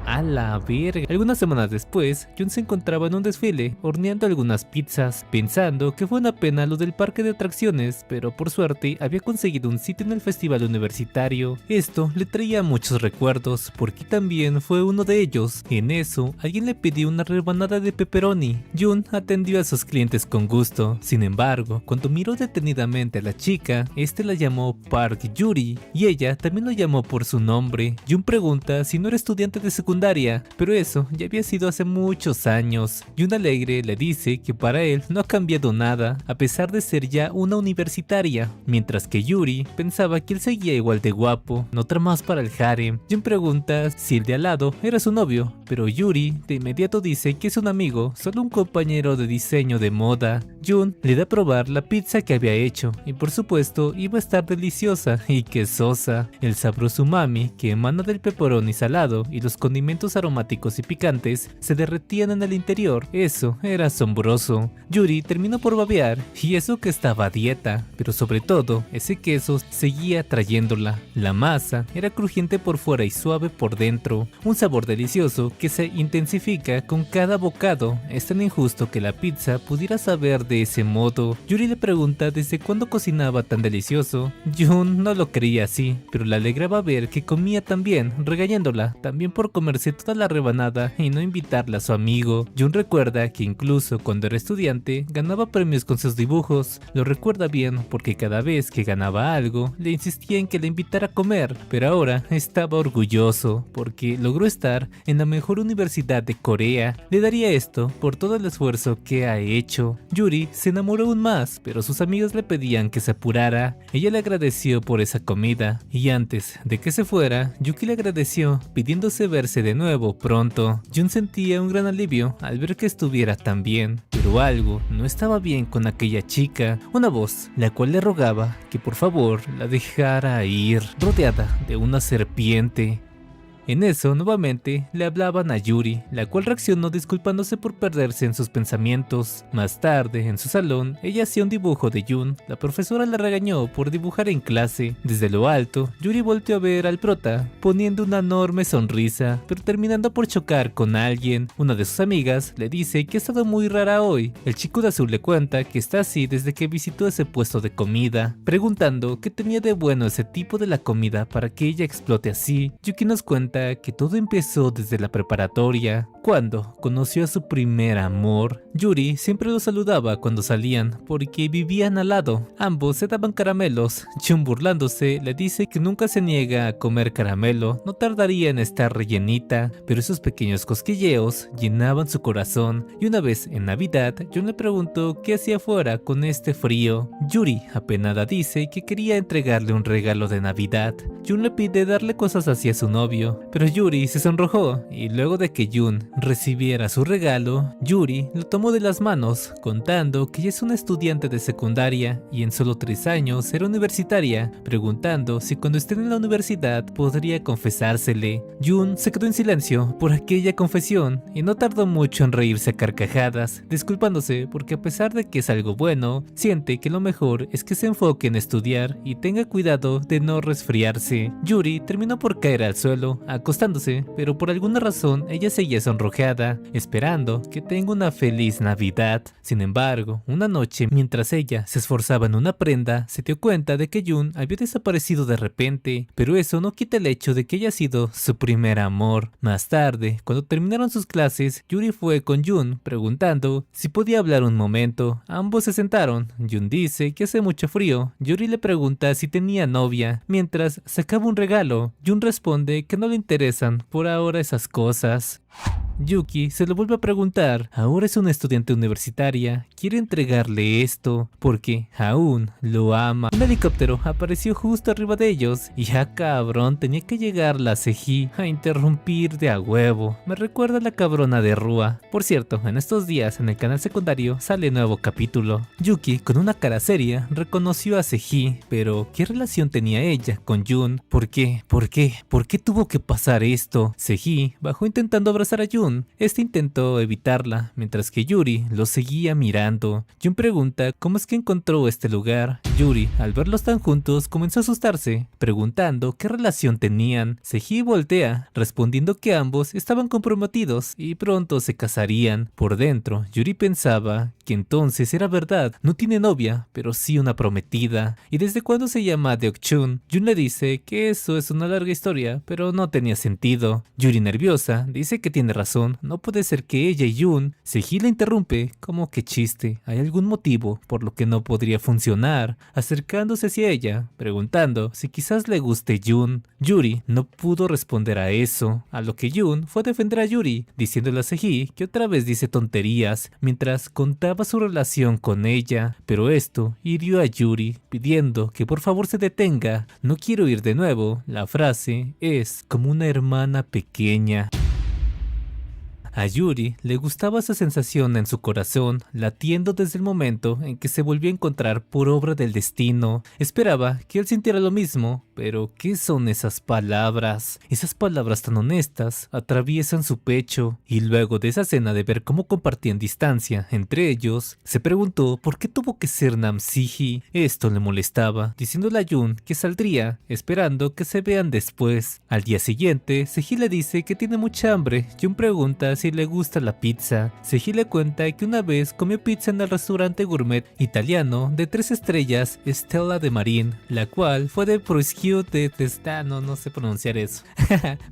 A la verga. Algunas semanas después, Jun se encontraba en un desfile, horneando algunas pizzas, pensando que fue una pena lo del parque de atracciones, pero por suerte había conseguido un sitio en el festival universitario. Esto le traía muchos recuerdos, porque también fue uno de ellos. En eso, alguien le pidió una rebanada de pepperoni. Jun atendió a sus clientes con gusto. Sin embargo, cuando miró detenidamente a la chica, este la llamó Park Yuri, y ella también lo llamó por su nombre. Jun pregunta si no era estudiante de secundaria, pero eso ya había sido hace muchos años. Jun alegre le dice que para él no ha cambiado nada, a pesar de ser ya una universitaria, mientras que Yuri pensaba que él seguía igual de guapo, no otra más para el harem. Jun pregunta si el de al lado era su novio, pero Yuri de inmediato dice que es un amigo, solo un compañero de diseño de moda. Jun le da a probar la pizza que había hecho, y por supuesto iba a estar deliciosa y quesosa. El sabroso umami que emana del pepperoni salado y los condimentos alimentos aromáticos y picantes se derretían en el interior. Eso era asombroso. Yuri terminó por babear, y eso que estaba a dieta, pero sobre todo, ese queso seguía trayéndola. La masa era crujiente por fuera y suave por dentro, un sabor delicioso que se intensifica con cada bocado. Es tan injusto que la pizza pudiera saber de ese modo. Yuri le pregunta desde cuándo cocinaba tan delicioso. Jun no lo creía así, pero le alegraba ver que comía tan bien, regañándola también por comerse toda la rebanada y no invitarla a su amigo. Jun recuerda que incluso cuando era estudiante ganaba premios con sus dibujos. Lo recuerda bien porque cada vez que ganaba algo le insistía en que le invitara a comer, pero ahora estaba orgulloso porque logró estar en la mejor universidad de Corea. Le daría esto por todo el esfuerzo que ha hecho. Yuri se enamoró aún más, pero sus amigas le pedían que se apurara. Ella le agradeció por esa comida, y antes de que se fuera, Yuki le agradeció pidiéndose verse de nuevo pronto. Jun sentía un gran alivio al ver que estuviera tan bien, pero algo no estaba bien con aquella chica. Una voz, la cual le rogaba que por favor la dejara ir, rodeada de una serpiente. En eso, nuevamente, le hablaban a Yuri, la cual reaccionó disculpándose por perderse en sus pensamientos. Más tarde, en su salón, ella hacía un dibujo de Jun. La profesora la regañó por dibujar en clase. Desde lo alto, Yuri volteó a ver al prota, poniendo una enorme sonrisa, pero terminando por chocar con alguien. Una de sus amigas le dice que ha estado muy rara hoy. El chico de azul le cuenta que está así desde que visitó ese puesto de comida, preguntando qué tenía de bueno ese tipo de la comida para que ella explote así. Yuki nos cuenta que todo empezó desde la preparatoria, cuando conoció a su primer amor. Yuri siempre lo saludaba cuando salían, porque vivían al lado. Ambos se daban caramelos. Jun, burlándose, le dice que nunca se niega a comer caramelo, no tardaría en estar rellenita, pero esos pequeños cosquilleos llenaban su corazón. Y una vez en Navidad, Jun le preguntó qué hacía fuera con este frío. Yuri, apenada, dice que quería entregarle un regalo de Navidad. Jun le pide darle cosas hacia su novio, pero Yuri se sonrojó, y luego de que Jun recibiera su regalo, Yuri lo tomó de las manos, contando que ella es una estudiante de secundaria y en solo 3 años será universitaria, preguntando si cuando esté en la universidad podría confesársele. Jun se quedó en silencio por aquella confesión y no tardó mucho en reírse a carcajadas, disculpándose porque a pesar de que es algo bueno, siente que lo mejor es que se enfoque en estudiar y tenga cuidado de no resfriarse. Yuri terminó por caer al suelo, acostándose, pero por alguna razón ella seguía sonrojeada, esperando que tenga una feliz Navidad. Sin embargo, una noche, mientras ella se esforzaba en una prenda, se dio cuenta de que Jun había desaparecido de repente, pero eso no quita el hecho de que haya sido su primer amor. Más tarde, cuando terminaron sus clases, Yuri fue con Jun, preguntando si podía hablar un momento. Ambos se sentaron. Jun dice que hace mucho frío. Yuri le pregunta si tenía novia, mientras sacaba un regalo. Jun responde que no le interesan por ahora esas cosas. Yuki se lo vuelve a preguntar. Ahora es una estudiante universitaria, quiere entregarle esto porque aún lo ama. Un helicóptero apareció justo arriba de ellos y ya cabrón tenía que llegar la Seji a interrumpir de a huevo. Me recuerda a la cabrona de Rua. Por cierto, en estos días en el canal secundario sale nuevo capítulo. Yuki, con una cara seria, reconoció a Seji, pero ¿qué relación tenía ella con Jun? ¿Por qué? ¿Por qué? ¿Por qué tuvo que pasar esto? Seji bajó intentando abrazar a Jun. Este intentó evitarla, mientras que Yuri lo seguía mirando. Jun pregunta cómo es que encontró este lugar. Yuri, al verlos tan juntos, comenzó a asustarse, preguntando qué relación tenían. Seji voltea, respondiendo que ambos estaban comprometidos y pronto se casarían. Por dentro, Yuri pensaba que entonces era verdad, no tiene novia, pero sí una prometida. ¿Y desde cuándo se llama Deokchun? Jun le dice que eso es una larga historia, pero no tenía sentido. Yuri, nerviosa, dice que tiene razón, no puede ser que ella y Jun. Seji la interrumpe, como que chiste, ¿hay algún motivo por lo que no podría funcionar? Acercándose hacia ella, preguntando si quizás le guste Jun. Yuri no pudo responder a eso, a lo que Jun fue a defender a Yuri, diciéndole a Seji que otra vez dice tonterías, mientras contaba su relación con ella, pero esto hirió a Yuri, pidiendo que por favor se detenga. No quiero ir de nuevo. La frase es como una hermana pequeña. A Yuri le gustaba esa sensación en su corazón, latiendo desde el momento en que se volvió a encontrar por obra del destino. Esperaba que él sintiera lo mismo, Pero, ¿qué son esas palabras? Esas palabras tan honestas atraviesan su pecho, y luego de esa escena de ver cómo compartían distancia entre ellos, se preguntó por qué tuvo que ser Namsiji. Esto le molestaba, diciéndole a Jun que saldría, esperando que se vean después. Al día siguiente, Seji le dice que tiene mucha hambre. Jun pregunta si le gusta la pizza. Seji le cuenta que una vez comió pizza en el restaurante gourmet italiano de 3 estrellas Stella de Marin, la cual fue de prosciutto de Testano, no sé pronunciar eso.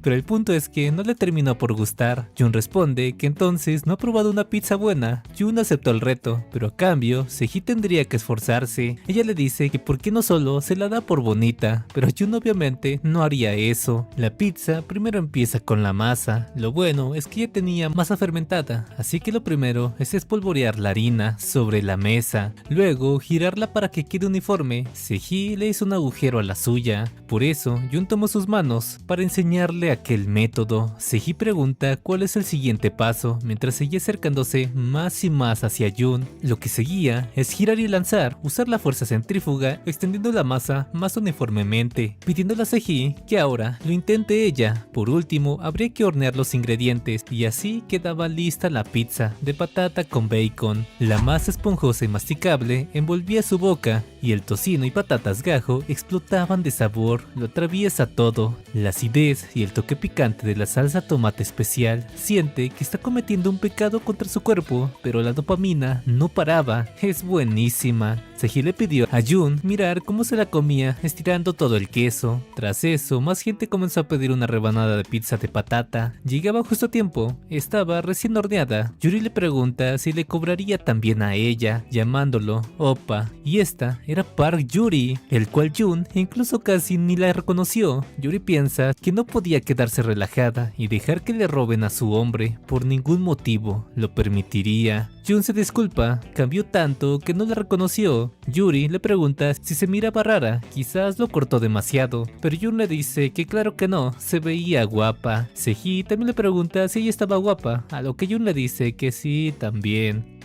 Pero el punto es que no le terminó por gustar. Jun responde que entonces no ha probado una pizza buena. Jun aceptó el reto, pero a cambio Seji tendría que esforzarse. Ella le dice que por qué no solo se la da por bonita, pero Jun obviamente no haría eso. La pizza primero empieza con la masa. Lo bueno es que ya tenía masa fermentada, así que lo primero es espolvorear la harina sobre la mesa, luego girarla para que quede uniforme. Seji le hizo un agujero a la suya. Por eso, Jun tomó sus manos para enseñarle aquel método. Seji pregunta cuál es el siguiente paso, mientras seguía acercándose más y más hacia Jun. Lo que seguía es girar y lanzar, usar la fuerza centrífuga, extendiendo la masa más uniformemente, pidiéndole a Seji que ahora lo intente ella. Por último, habría que hornear los ingredientes, y así quedaba lista la pizza de patata con bacon. La masa esponjosa y masticable envolvía su boca, y el tocino y patatas gajo explotaban de sabor, lo atraviesa todo. La acidez y el toque picante de la salsa tomate especial. Siente que está cometiendo un pecado contra su cuerpo, pero la dopamina no paraba. Es buenísima. Seji le pidió a Jun mirar cómo se la comía, estirando todo el queso. Tras eso, más gente comenzó a pedir una rebanada de pizza de patata. Llegaba justo a tiempo, estaba recién horneada. Yuri le pregunta si le cobraría también a ella, llamándolo Oppa, y esta era Park Yuri, el cual Jun incluso casi ni la reconoció. Yuri piensa que no podía quedarse relajada y dejar que le roben a su hombre, por ningún motivo lo permitiría. Jun se disculpa, cambió tanto que no la reconoció. Yuri le pregunta si se miraba rara, quizás lo cortó demasiado, pero Jun le dice que claro que no, se veía guapa. Seji también le pregunta si ella estaba guapa, a lo que Jun le dice que sí también.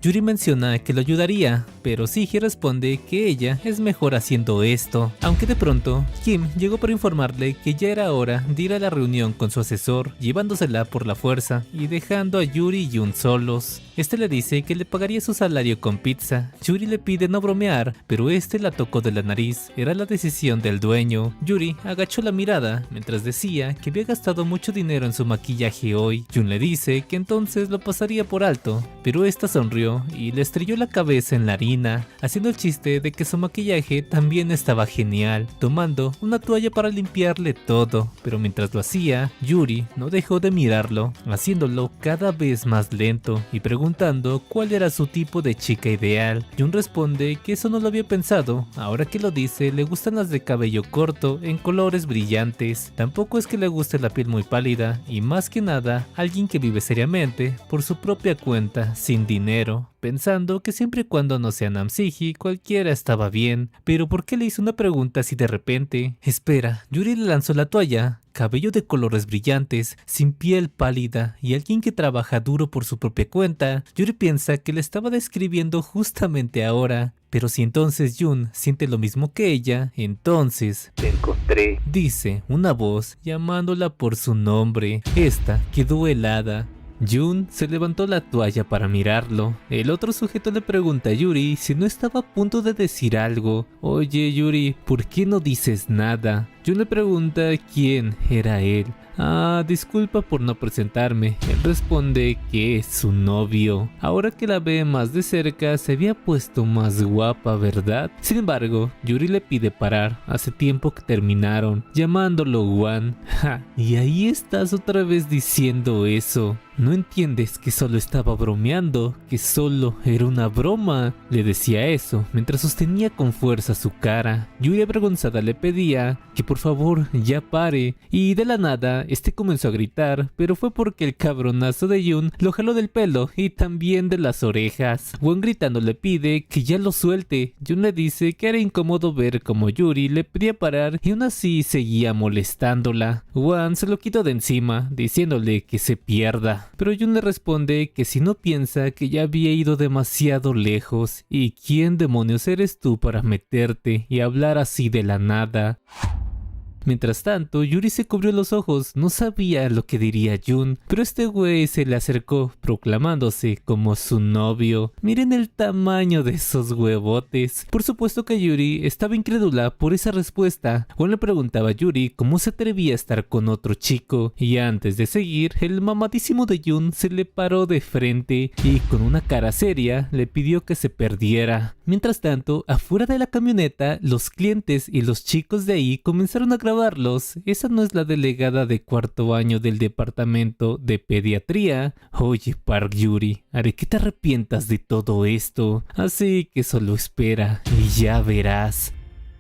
Yuri menciona que lo ayudaría, pero Seji responde que ella es mejor haciendo esto, aunque de pronto Kim llegó para informarle que ya era hora de ir a la reunión con su asesor, llevándosela por la fuerza y dejando a Yuri y Jun solos. Este le dice que le pagaría su salario con pizza. Yuri le pide no bromear, pero este la tocó de la nariz, era la decisión del dueño. Yuri agachó la mirada mientras decía que había gastado mucho dinero en su maquillaje hoy. Jun le dice que entonces lo pasaría por alto, pero esta sonrió y le estrelló la cabeza en la harina, haciendo el chiste de que su maquillaje también estaba genial, tomando una toalla para limpiarle todo. Pero mientras lo hacía, Yuri no dejó de mirarlo, haciéndolo cada vez más lento y preguntando cuál era su tipo de chica ideal. Jun responde que eso no lo había pensado, ahora que lo dice le gustan las de cabello corto en colores brillantes, tampoco es que le guste la piel muy pálida y más que nada alguien que vive seriamente por su propia cuenta sin dinero. Pensando que siempre y cuando no sea Namsiji, cualquiera estaba bien. Pero ¿por qué le hizo una pregunta así de repente? Espera, Yuri le lanzó la toalla. Cabello de colores brillantes, sin piel pálida y alguien que trabaja duro por su propia cuenta. Yuri piensa que le estaba describiendo justamente ahora. Pero si entonces Jun siente lo mismo que ella, entonces... Te encontré, dice una voz llamándola por su nombre. Esta quedó helada. Jun se levantó la toalla para mirarlo. El otro sujeto le pregunta a Yuri si no estaba a punto de decir algo. Oye Yuri, ¿por qué no dices nada? Jun le pregunta quién era él. Ah, disculpa por no presentarme. Él responde que es su novio. Ahora que la ve más de cerca, se había puesto más guapa, ¿verdad? Sin embargo, Yuri le pide parar. Hace tiempo que terminaron, llamándolo Wan. Ja, y ahí estás otra vez diciendo eso. ¿No entiendes que solo estaba bromeando? ¿Que solo era una broma? Le decía eso mientras sostenía con fuerza su cara. Yuri avergonzada le pedía que por favor ya pare. Y de la nada, este comenzó a gritar, pero fue porque el cabronazo de Jun lo jaló del pelo y también de las orejas. Wan gritando le pide que ya lo suelte. Jun le dice que era incómodo ver como Yuri le pedía parar y aún así seguía molestándola. Wan se lo quitó de encima, diciéndole que se pierda. pero Jun le responde que si no piensa que ya había ido demasiado lejos y quién demonios eres tú para meterte y hablar así de la nada. Mientras tanto, Yuri se cubrió los ojos, no sabía lo que diría Jun, pero este güey se le acercó, proclamándose como su novio. Miren el tamaño de esos huevotes. Por supuesto que Yuri estaba incrédula por esa respuesta. Juan le preguntaba a Yuri cómo se atrevía a estar con otro chico, y antes de seguir, el mamadísimo de Jun se le paró de frente y con una cara seria le pidió que se perdiera. Mientras tanto, afuera de la camioneta, los clientes y los chicos de ahí comenzaron a grabarlos. Esa no es la delegada de cuarto año del departamento de pediatría. Oye, Park Yuri, haré que te arrepientas de todo esto, así que solo espera y ya verás.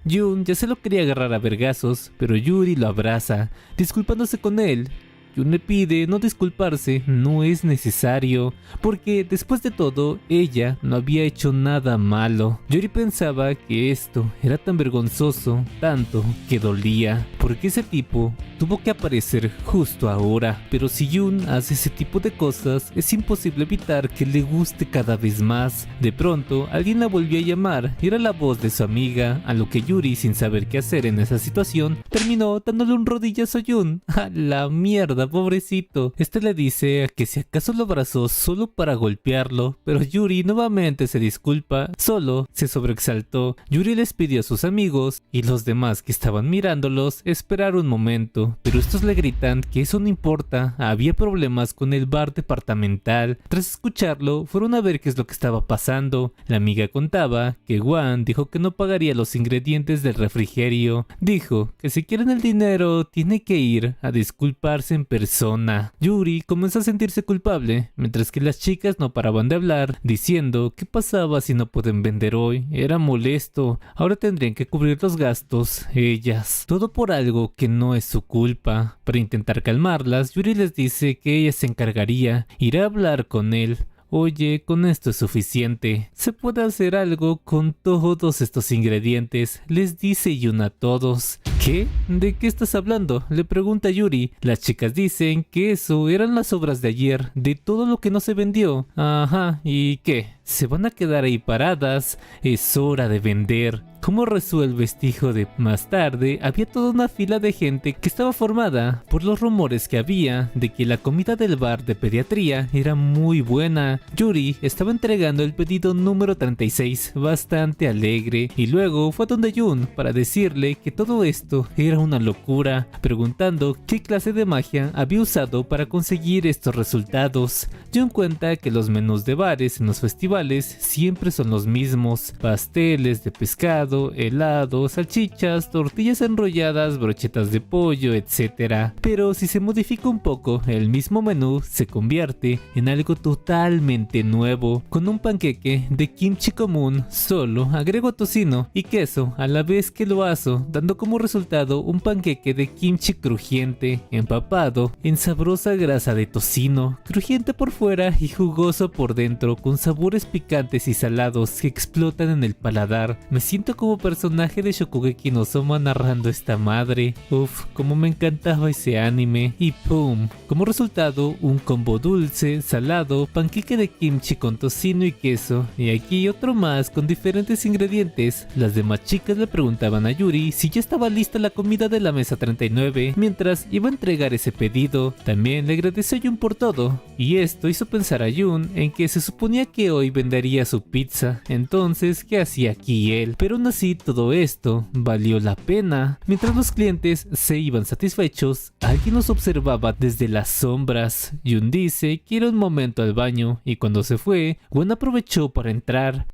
Jun ya se lo quería agarrar a vergazos, pero Yuri lo abraza, disculpándose con él. Jun le pide no disculparse, no es necesario, porque después de todo, ella no había hecho nada malo. Yuri pensaba que esto era tan vergonzoso, tanto que dolía, porque ese tipo tuvo que aparecer justo ahora. Pero si Jun hace ese tipo de cosas, es imposible evitar que le guste cada vez más. De pronto, alguien la volvió a llamar, y era la voz de su amiga, a lo que Yuri, sin saber qué hacer en esa situación, terminó dándole un rodillazo a Jun. ¡A la mierda! Pobrecito. Este le dice a que si acaso lo abrazó solo para golpearlo, pero Yuri nuevamente se disculpa, solo se sobreexaltó. Yuri les pidió a sus amigos y los demás que estaban mirándolos esperar un momento, pero estos le gritan que eso no importa, había problemas con el bar departamental. Tras escucharlo, fueron a ver qué es lo que estaba pasando. La amiga contaba que Juan dijo que no pagaría los ingredientes del refrigerio. Dijo que si quieren el dinero tiene que ir a disculparse en persona. Yuri comenzó a sentirse culpable, mientras que las chicas no paraban de hablar, diciendo qué pasaba si no pueden vender hoy, era molesto, ahora tendrían que cubrir los gastos ellas, todo por algo que no es su culpa. Para intentar calmarlas, Yuri les dice que ella se encargaría, irá a hablar con él. Oye, con esto es suficiente. Se puede hacer algo con todos estos ingredientes, les dice Jun a todos. ¿Qué? ¿De qué estás hablando?, le pregunta Yuri. Las chicas dicen que eso eran las obras de ayer, de todo lo que no se vendió. Ajá, ¿y qué? ¿Se van a quedar ahí paradas? Es hora de vender. ¿Cómo resuelves, hijo de...? Más tarde, había toda una fila de gente que estaba formada por los rumores que había de que la comida del bar de pediatría era muy buena. Yuri estaba entregando el pedido número 36, bastante alegre, y luego fue a donde Jun para decirle que todo esto era una locura, preguntando qué clase de magia había usado para conseguir estos resultados. Jun cuenta que los menús de bares en los festivales siempre son los mismos: pasteles de pescado, helado, salchichas, tortillas enrolladas, brochetas de pollo, etc. Pero si se modifica un poco, el mismo menú se convierte en algo totalmente nuevo, con un panqueque de kimchi común, solo agrego tocino y queso a la vez que lo aso, dando como resultado un panqueque de kimchi crujiente, empapado en sabrosa grasa de tocino, crujiente por fuera y jugoso por dentro, con sabores picantes y salados que explotan en el paladar. Me siento como personaje de Shokugeki no Soma narrando esta madre. Uff, como me encantaba ese anime. Y ¡pum! Como resultado, un combo dulce, salado, panqueque de kimchi con tocino y queso. Y aquí otro más con diferentes ingredientes. Las demás chicas le preguntaban a Yuri si ya estaba lista la comida de la mesa 39 mientras iba a entregar ese pedido. También le agradeció a Jun por todo, y esto hizo pensar a Jun en que se suponía que hoy vendería su pizza. Entonces, ¿qué hacía aquí él? Pero aún así, todo esto valió la pena. Mientras los clientes se iban satisfechos, alguien los observaba desde las sombras. Jun dice que ir un momento al baño, y cuando se fue, Gwen aprovechó para entrar.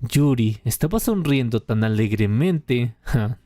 Yuri estaba sonriendo tan alegremente.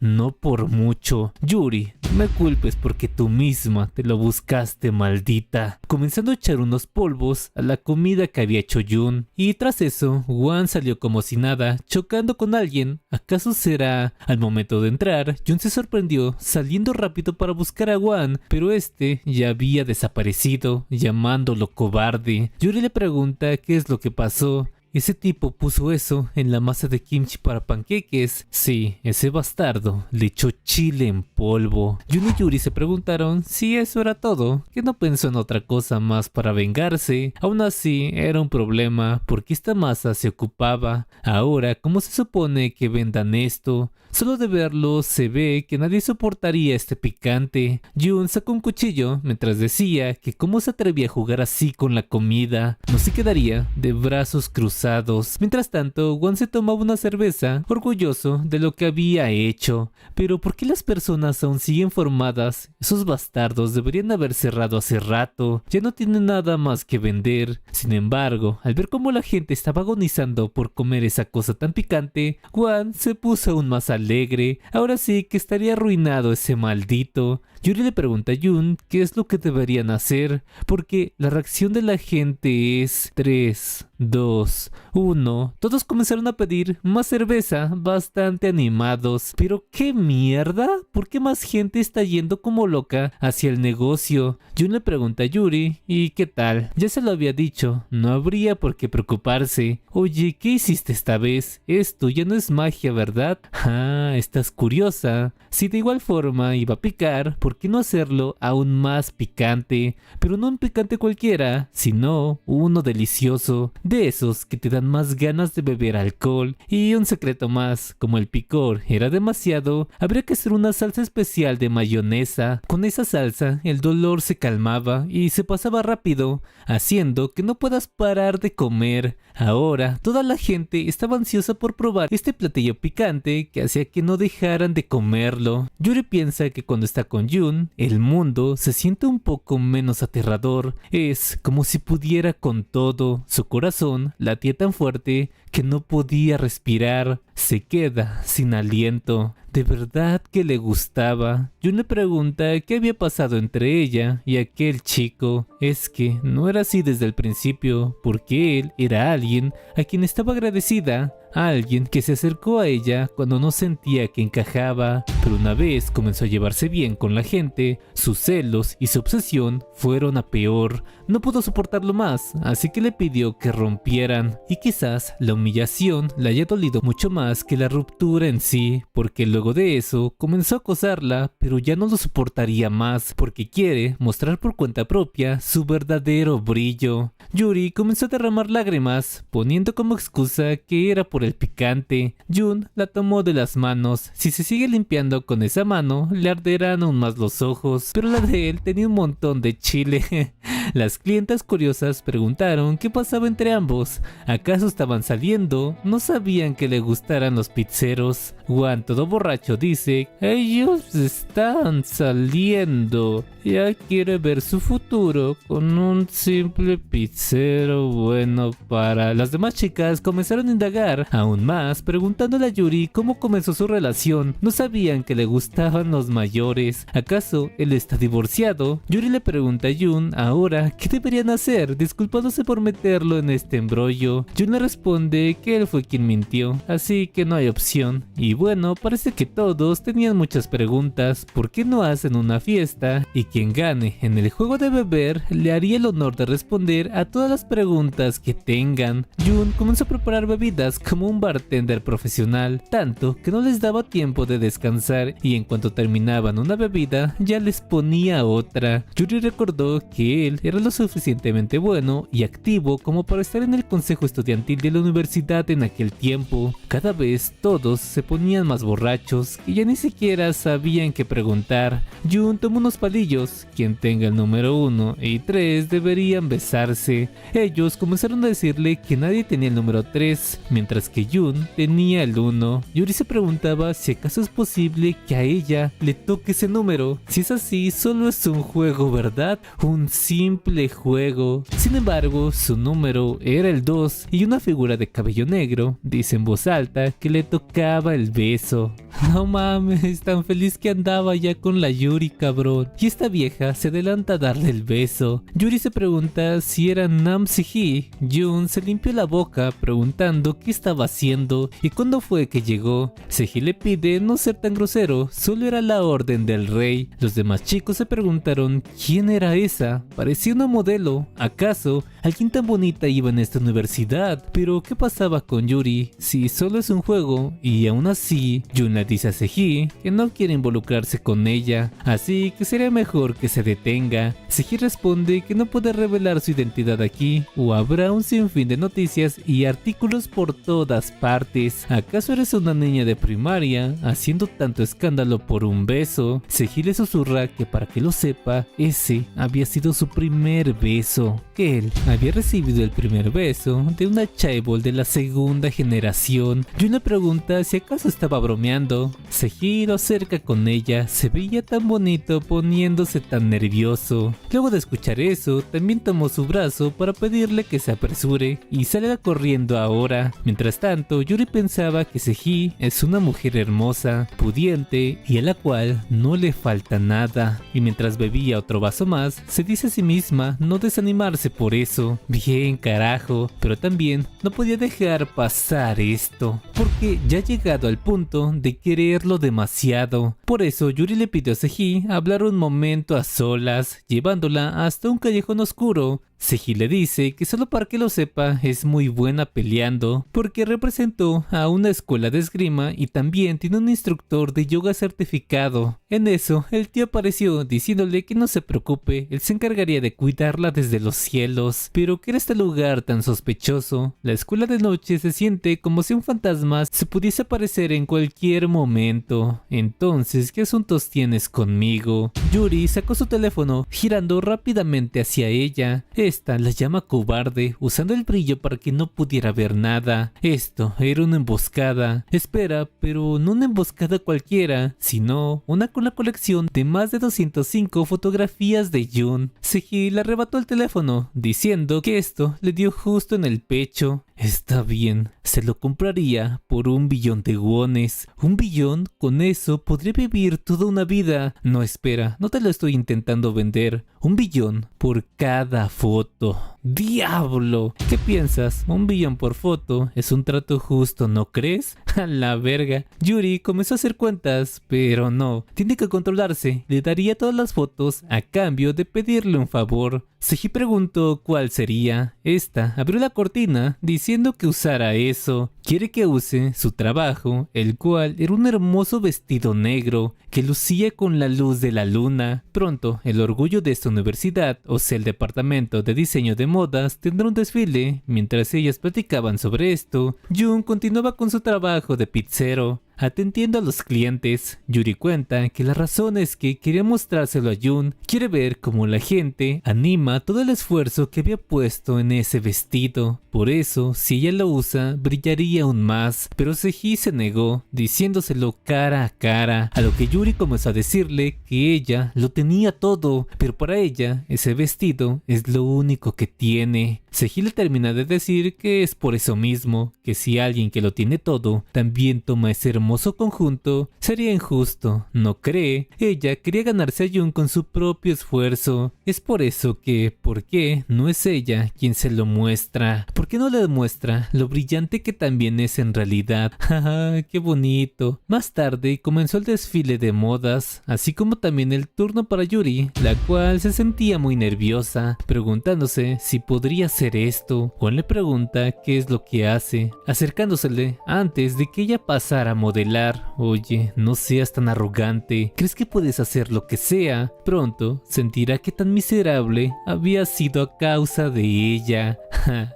No por mucho. Yuri, no me culpes porque tú misma te lo buscaste, maldita. Comenzando a echar unos polvos a la comida que había hecho Jun. Y tras eso, Juan salió como si nada, chocando con alguien. ¿Acaso será? Al momento de entrar, Jun se sorprendió, saliendo rápido para buscar a Juan, pero este ya había desaparecido, llamándolo cobarde. Yuri le pregunta qué es lo que pasó. ese tipo puso eso en la masa de kimchi para panqueques. Sí, ese bastardo le echó chile en polvo. Jun y Yuri se preguntaron si eso era todo, que no pensó en otra cosa más para vengarse. Aún así, era un problema porque esta masa se ocupaba. Ahora, ¿cómo se supone que vendan esto? Solo de verlo se ve que nadie soportaría este picante. Jun sacó un cuchillo mientras decía que cómo se atrevía a jugar así con la comida. No se quedaría de brazos cruzados. Mientras tanto, Wan se tomaba una cerveza, orgulloso de lo que había hecho. Pero ¿por qué las personas aún siguen formadas? Esos bastardos deberían haber cerrado hace rato. Ya no tienen nada más que vender. Sin embargo, al ver cómo la gente estaba agonizando por comer esa cosa tan picante, Wan se puso aún más alegre. Ahora sí que estaría arruinado ese maldito. Yuri le pregunta a Jun qué es lo que deberían hacer, porque la reacción de la gente es 3, 2, 1. Todos comenzaron a pedir más cerveza, bastante animados. Pero ¿qué mierda? ¿Por qué más gente está yendo como loca hacia el negocio? Jun le pregunta a Yuri, ¿y qué tal? Ya se lo había dicho, no habría por qué preocuparse. Oye, ¿qué hiciste esta vez? Esto ya no es magia, ¿verdad? Ah, estás curiosa. Si de igual forma iba a picar, ¿por qué no hacerlo aún más picante? Pero no un picante cualquiera, sino uno delicioso, de esos que te dan más ganas de beber alcohol. Y un secreto más, como el picor era demasiado, habría que hacer una salsa especial de mayonesa. Con esa salsa el dolor se calmaba y se pasaba rápido, haciendo que no puedas parar de comer. Ahora toda la gente estaba ansiosa por probar este platillo picante que hacía que no dejaran de comerlo. Yuri piensa que cuando está con Jun, el mundo se siente un poco menos aterrador. Es como si pudiera con todo. Su corazón latía tan fuerte que no podía respirar. Se queda sin aliento. De verdad que le gustaba. Jun le pregunta qué había pasado entre ella y aquel chico. Es que no era así desde el principio, porque él era alguien a quien estaba agradecida. Alguien que se acercó a ella cuando no sentía que encajaba, pero una vez comenzó a llevarse bien con la gente, sus celos y su obsesión fueron a peor. No pudo soportarlo más, así que le pidió que rompieran, y quizás la humillación le haya dolido mucho más que la ruptura en sí, porque luego de eso comenzó a acosarla, pero ya no lo soportaría más, porque quiere mostrar por cuenta propia su verdadero brillo. Yuri comenzó a derramar lágrimas, poniendo como excusa que era por el picante. Jun la tomó de las manos. Si se sigue limpiando con esa mano, le arderán aún más los ojos, pero la de él tenía un montón de chile. Las clientas curiosas preguntaron qué pasaba entre ambos. ¿Acaso estaban saliendo? No sabían que le gustaran los pizzeros. Juan, todo borracho, dice: ellos están saliendo. Ya quiere ver su futuro con un simple pizzero bueno para... Las demás chicas comenzaron a indagar aún más, preguntándole a Yuri cómo comenzó su relación. No sabían que le gustaban los mayores. ¿Acaso él está divorciado? Yuri le pregunta a Jun ahora qué deberían hacer, disculpándose por meterlo en este embrollo. Jun le responde que él fue quien mintió, así que no hay opción. Y bueno, parece que todos tenían muchas preguntas. ¿Por qué no hacen una fiesta? Y quien gane en el juego de beber le haría el honor de responder a todas las preguntas que tengan. Jun comenzó a preparar bebidas como un bartender profesional, tanto que no les daba tiempo de descansar, y en cuanto terminaban una bebida ya les ponía otra. Yuri recordó que él era lo suficientemente bueno y activo como para estar en el consejo estudiantil de la universidad en aquel tiempo. Cada vez todos se ponían más borrachos y ya ni siquiera sabían qué preguntar. Jun tomó unos palillos. Quien tenga el número 1 y 3 deberían besarse. Ellos comenzaron a decirle que nadie tenía el número 3, mientras que Jun tenía el 1. Yuri se preguntaba si acaso es posible que a ella le toque ese número. Si es así, solo es un juego, ¿verdad? Un simple juego. Sin embargo, su número era el 2 y una figura de cabello negro dice en voz alta que le tocaba el beso. No mames, tan feliz que andaba ya con la Yuri, cabrón. Y esta vieja se adelanta a darle el beso. Yuri se pregunta si era Nam Si-hee. Jun se limpió la boca preguntando qué estaba haciendo y cuándo fue que llegó. Si-hee le pide no ser tan grosero, solo era la orden del rey. Los demás chicos se preguntaron quién era esa. Parecía parecía una modelo. ¿Acaso alguien tan bonita iba en esta universidad? Pero ¿qué pasaba con Yuri si solo es un juego? Y aún así, Jun le dice a Seji que no quiere involucrarse con ella, así que sería mejor que se detenga. Seji responde que no puede revelar su identidad aquí, o habrá un sinfín de noticias y artículos por todas partes. ¿Acaso eres una niña de primaria haciendo tanto escándalo por un beso? Seji le susurra que para que lo sepa, ese había sido su primer beso, que él había recibido el primer beso de una chaebol de la segunda generación. Jun le pregunta si acaso estaba bromeando. Seji lo acerca con ella, se veía tan bonito poniéndose tan nervioso. Luego de escuchar eso, también tomó su brazo para pedirle que se apresure y salga corriendo ahora. Mientras tanto, Yuri pensaba que Seji es una mujer hermosa, pudiente y a la cual no le falta nada. Y mientras bebía otro vaso más, se dice a sí misma no desanimarse por eso. Bien carajo, pero también no podía dejar pasar esto, porque ya ha llegado al punto de quererlo demasiado. Por eso Yuri le pidió a Seji hablar un momento a solas, llevándola hasta un callejón oscuro. Seji le dice que solo para que lo sepa es muy buena peleando, porque representó a una escuela de esgrima y también tiene un instructor de yoga certificado. En eso, el tío apareció diciéndole que no se preocupe, él se encargaría de cuidarla desde los cielos. Pero ¿qué era este lugar tan sospechoso? La escuela de noche se siente como si un fantasma se pudiese aparecer en cualquier momento. Entonces, ¿qué asuntos tienes conmigo? Yuri sacó su teléfono, girando rápidamente hacia ella. Esta la llama cobarde, usando el brillo para que no pudiera ver nada. Esto era una emboscada. Espera, pero no una emboscada cualquiera, sino una con la colección de más de 205 fotografías de Jun. Seji le arrebató el teléfono, diciendo que esto le dio justo en el pecho. Está bien, se lo compraría por 1 billón de wones. 1 billón, con eso podría vivir toda una vida. No, espera, no te lo estoy intentando vender. 1 billón por cada foto. ¡Diablo! ¿Qué piensas? 1 billón por foto es un trato justo, ¿no crees? A la verga. Yuri comenzó a hacer cuentas, pero no. Tiene que controlarse. Le daría todas las fotos a cambio de pedirle un favor. Seji preguntó cuál sería. Esta abrió la cortina diciendo que usara eso. Quiere que use su trabajo, el cual era un hermoso vestido negro que lucía con la luz de la luna. Pronto, el orgullo de esta universidad, o sea el departamento de diseño de modas, tendrá un desfile. Mientras ellas platicaban sobre esto, Jun continuaba con su trabajo de pizzero, atendiendo a los clientes. Yuri cuenta que la razón es que quería mostrárselo a Jun. Quiere ver cómo la gente anima todo el esfuerzo que había puesto en ese vestido. Por eso, si ella lo usa, brillaría aún más. Pero Seji se negó, diciéndoselo cara a cara, a lo que Yuri comenzó a decirle que ella lo tenía todo, pero para ella ese vestido es lo único que tiene. Seji le termina de decir que es por eso mismo, que si alguien que lo tiene todo también toma ese hermoso conjunto, sería injusto, ¿no cree? Ella quería ganarse a Jun con su propio esfuerzo. Es por eso que, ¿por qué no es ella quien se lo muestra? ¿Por qué no le demuestra lo brillante que también es en realidad? ¡Jaja! ¡Qué bonito! Más tarde comenzó el desfile de modas, así como también el turno para Yuri, la cual se sentía muy nerviosa, preguntándose si podría hacer esto. Juan le pregunta qué es lo que hace, acercándosele antes de que ella pasara a modelar. Oye, no seas tan arrogante, ¿crees que puedes hacer lo que sea? Pronto sentirá que tan miserable había sido a causa de ella.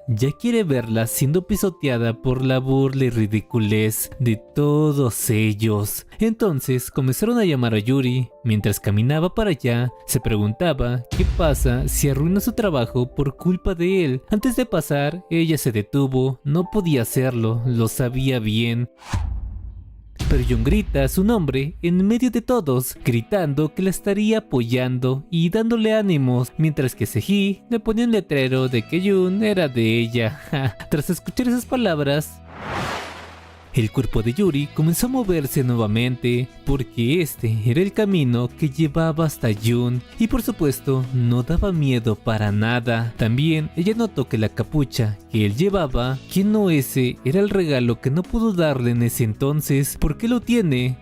Ya quiere verla siendo pisoteada por la burla y ridiculez de todos ellos. Entonces comenzaron a llamar a Yuri. Mientras caminaba para allá, se preguntaba qué pasa si arruina su trabajo por culpa de él. Antes de pasar, ella se detuvo. No podía hacerlo, lo sabía bien. Pero Jun grita su nombre en medio de todos, gritando que la estaría apoyando y dándole ánimos, mientras que Seji le ponía un letrero de que Jun era de ella. Tras escuchar esas palabras, el cuerpo de Yuri comenzó a moverse nuevamente, porque este era el camino que llevaba hasta Jun, y por supuesto no daba miedo para nada. También ella notó que la capucha que él llevaba, que no ese era el regalo que no pudo darle en ese entonces. ¿Por qué lo tiene?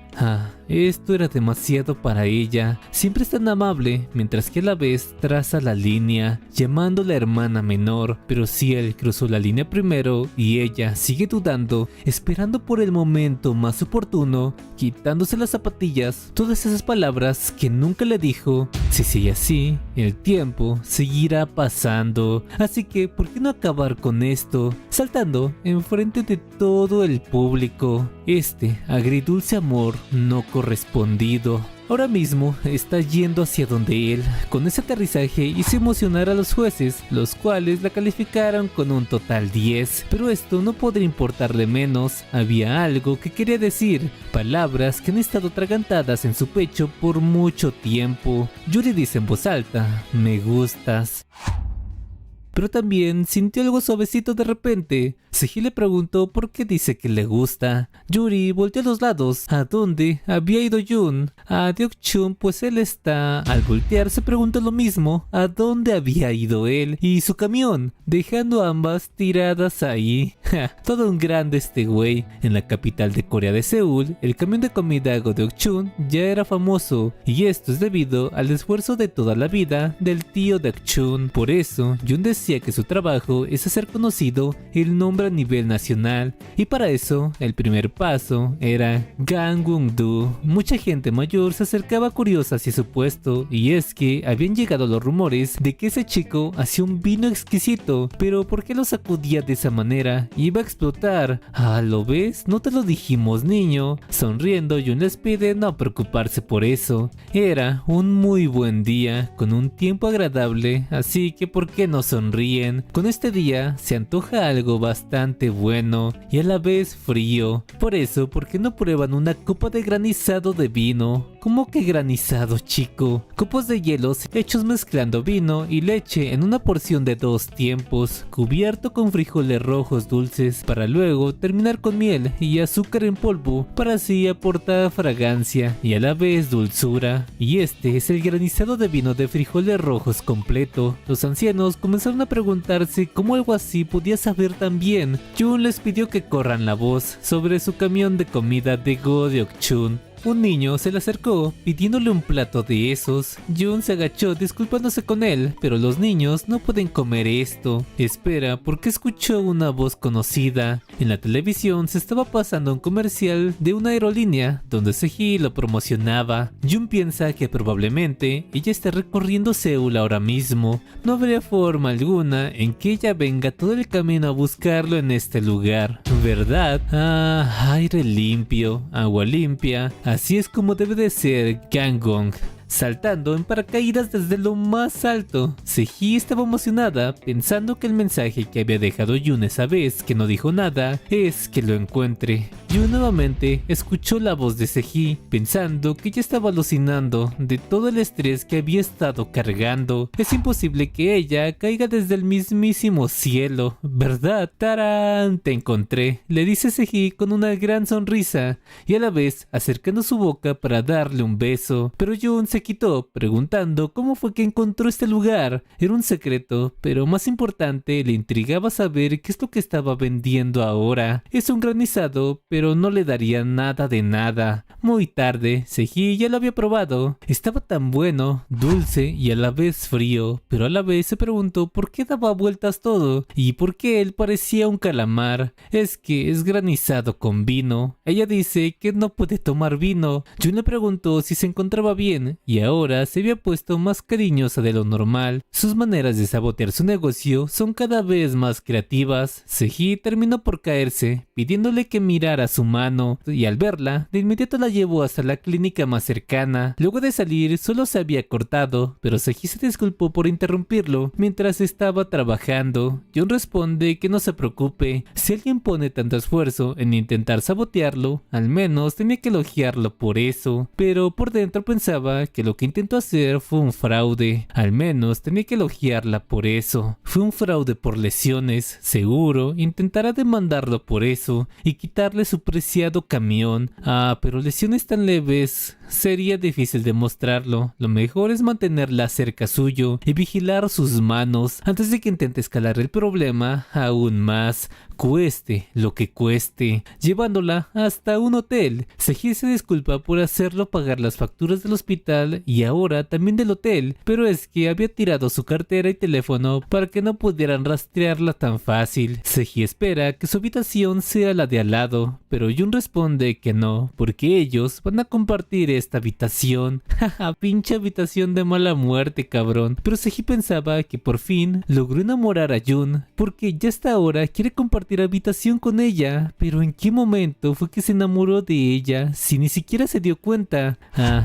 Esto era demasiado para ella. Siempre es tan amable, mientras que a la vez traza la línea, llamándola hermana menor. Pero si él cruzó la línea primero y ella sigue dudando, esperando por el momento más oportuno, quitándose las zapatillas, todas esas palabras que nunca le dijo, si sigue así, el tiempo seguirá pasando. Así que, ¿por qué no acabar con esto? Saltando enfrente de todo el público. Este agridulce amor no correspondido. Ahora mismo está yendo hacia donde él. Con ese aterrizaje hizo emocionar a los jueces, los cuales la calificaron con un total 10. Pero esto no podría importarle menos. Había algo que quería decir, palabras que han estado atragantadas en su pecho por mucho tiempo. Yuri dice en voz alta, me gustas. Pero también sintió algo suavecito de repente. Seji le preguntó por qué dice que le gusta. Yuri volteó a los lados. ¿A dónde había ido Jun? A Deok-chun, pues él está... Al voltear se preguntó lo mismo. ¿A dónde había ido él? Y su camión, dejando ambas tiradas ahí. Todo un grande este güey. En la capital de Corea de Seúl, el camión de comida Go Deok-chun ya era famoso. Y esto es debido al esfuerzo de toda la vida del tío Deok-chun. Por eso, Jun decía que su trabajo es hacer conocido el nombre a nivel nacional, y para eso el primer paso era Gangwon-do. Mucha gente mayor se acercaba curiosa hacia su puesto, y es que habían llegado los rumores de que ese chico hacía un vino exquisito, pero ¿por qué lo sacudía de esa manera? Iba a explotar. ¿Lo ves? No te lo dijimos, niño. Sonriendo, Jun les pide no preocuparse por eso. Era un muy buen día, con un tiempo agradable, así que ¿por qué no sonríen? Con este día se antoja algo bastante bueno y a la vez frío. Por eso, ¿por qué no prueban una copa de granizado de vino? ¿Cómo que granizado, chico? Copos de hielos hechos mezclando vino y leche en una porción de 2 tiempos, cubierto con frijoles rojos dulces, para luego terminar con miel y azúcar en polvo, para así aportar fragancia y a la vez dulzura. Y este es el granizado de vino de frijoles rojos completo. Los ancianos comenzaron a preguntarse cómo algo así podía saber tan bien. Jun les pidió que corran la voz sobre su camión de comida de Go Deok-chun. Un niño se le acercó pidiéndole un plato de esos. Jun se agachó disculpándose con él, pero los niños no pueden comer esto. Espera, porque escuchó una voz conocida. En la televisión se estaba pasando un comercial de una aerolínea donde Seji lo promocionaba. Jun piensa que probablemente ella esté recorriendo Seúl ahora mismo. No habría forma alguna en que ella venga todo el camino a buscarlo en este lugar, ¿verdad? Aire limpio, agua limpia. Así es como debe de ser Gangwon. Saltando en paracaídas desde lo más alto. Seji estaba emocionada, pensando que el mensaje que había dejado Jun esa vez, que no dijo nada, es que lo encuentre. Jun nuevamente escuchó la voz de Seji, pensando que ella estaba alucinando de todo el estrés que había estado cargando. Es imposible que ella caiga desde el mismísimo cielo, ¿verdad? ¡Tarán! Te encontré, le dice Seji con una gran sonrisa, y a la vez acercando su boca para darle un beso. Pero Jun se quitó, preguntando cómo fue que encontró este lugar. Era un secreto, pero más importante, le intrigaba saber qué es lo que estaba vendiendo ahora. Es un granizado, pero no le daría nada de nada. Muy tarde, Seji ya lo había probado. Estaba tan bueno, dulce y a la vez frío, pero a la vez se preguntó por qué daba vueltas todo y por qué él parecía un calamar. Es que es granizado con vino. Ella dice que no puede tomar vino. Jun le preguntó si se encontraba bien y ahora se había puesto más cariñosa de lo normal. Sus maneras de sabotear su negocio son cada vez más creativas. Seji terminó por caerse, pidiéndole que mirara su mano, y al verla, de inmediato la llevó hasta la clínica más cercana. Luego de salir, solo se había cortado, pero Seji se disculpó por interrumpirlo mientras estaba trabajando. Jun responde que no se preocupe, si alguien pone tanto esfuerzo en intentar sabotearlo, al menos tenía que elogiarlo por eso. Pero por dentro pensaba que lo que intentó hacer fue un fraude. Al menos tenía que elogiarla por eso. Fue un fraude por lesiones. Seguro intentará demandarlo por eso y quitarle su preciado camión. Pero lesiones tan leves. sería difícil demostrarlo. Lo mejor es mantenerla cerca suyo y vigilar sus manos antes de que intente escalar el problema aún más, cueste lo que cueste, llevándola hasta un hotel. Seji se disculpa por hacerlo pagar las facturas del hospital y ahora también del hotel, pero es que había tirado su cartera y teléfono para que no pudieran rastrearla tan fácil. Seji espera que su habitación sea la de al lado, pero Jun responde que no, porque ellos van a compartir esta habitación. Jaja, pinche habitación de mala muerte, cabrón. Pero Seji pensaba que por fin logró enamorar a Jun, porque ya hasta ahora quiere compartir habitación con ella. Pero ¿en qué momento fue que se enamoró de ella si ni siquiera se dio cuenta?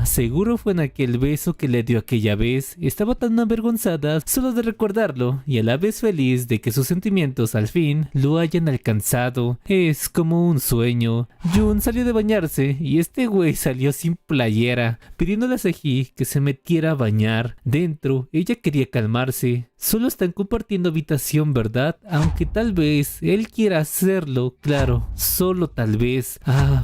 Seguro fue en aquel beso que le dio aquella vez. Estaba tan avergonzada solo de recordarlo y a la vez feliz de que sus sentimientos al fin lo hayan alcanzado. Es como un sueño. Jun salió de bañarse y este güey salió sin playera, pidiéndole a Seji que se metiera a bañar. Dentro, ella quería calmarse. Solo están compartiendo habitación, ¿verdad? Aunque tal vez él quiera hacerlo, claro, solo tal vez.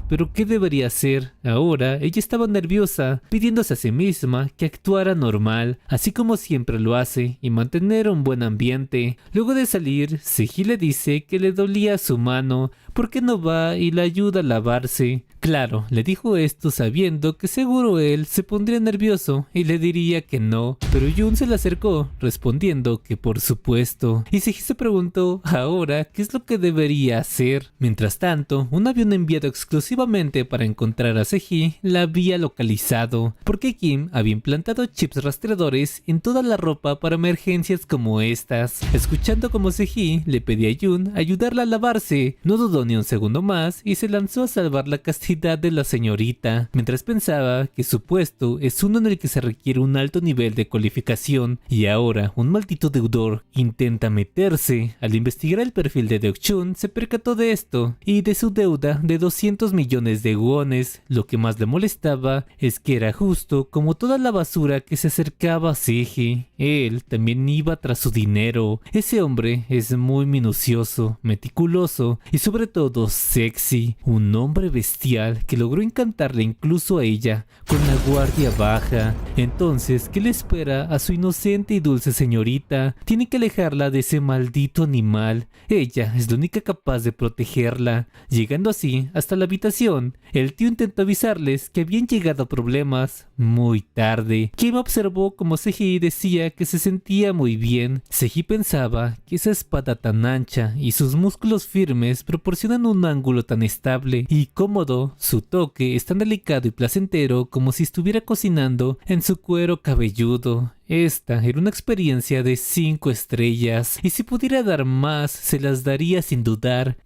Pero ¿qué debería hacer? Ahora ella estaba nerviosa, pidiéndose a sí misma que actuara normal, así como siempre lo hace, y mantener un buen ambiente. Luego de salir, Seji le dice que le dolía su mano, porque no va y la ayuda a lavarse. Claro, le dijo esto sabiendo que seguro él se pondría nervioso y le diría que no, pero Jun se le acercó, respondiendo que por supuesto. Y Seji se preguntó ahora qué es lo que debería hacer. Mientras tanto, un avión enviado exclusivamente para encontrar a Seji la había localizado, porque Kim había implantado chips rastreadores en toda la ropa para emergencias como estas. Escuchando como Seji le pedía a Jun ayudarla a lavarse, no dudó ni un segundo más y se lanzó a salvar la castidad de la señorita, mientras pensaba que su puesto es uno en el que se requiere un alto nivel de cualificación y ahora un maldito deudor intenta meterse. Al investigar el perfil de Deok-chun se percató de esto y de su deuda de 200 millones de wones. Lo que más le molestaba es que era justo como toda la basura que se acercaba a Seji. Él también iba tras su dinero. Ese hombre es muy minucioso, meticuloso y sobre todo sexy, un hombre bestial que logró encantarle incluso a ella con la guardia baja. Entonces, ¿qué le espera a su inocente y dulce señorita? Tiene que alejarla de ese maldito animal. Ella es la única capaz de protegerla. Llegando así hasta la habitación, el tío intentó avisarles que habían llegado problemas muy tarde. Kim observó como Seji decía que se sentía muy bien. Seji pensaba que esa espada tan ancha y sus músculos firmes proporcionan un ángulo tan estable y cómodo. Su toque es tan delicado y placentero como si estuviera cocinando en su cuero cabelludo. Esta era una experiencia de 5 estrellas y si pudiera dar más se las daría sin dudar.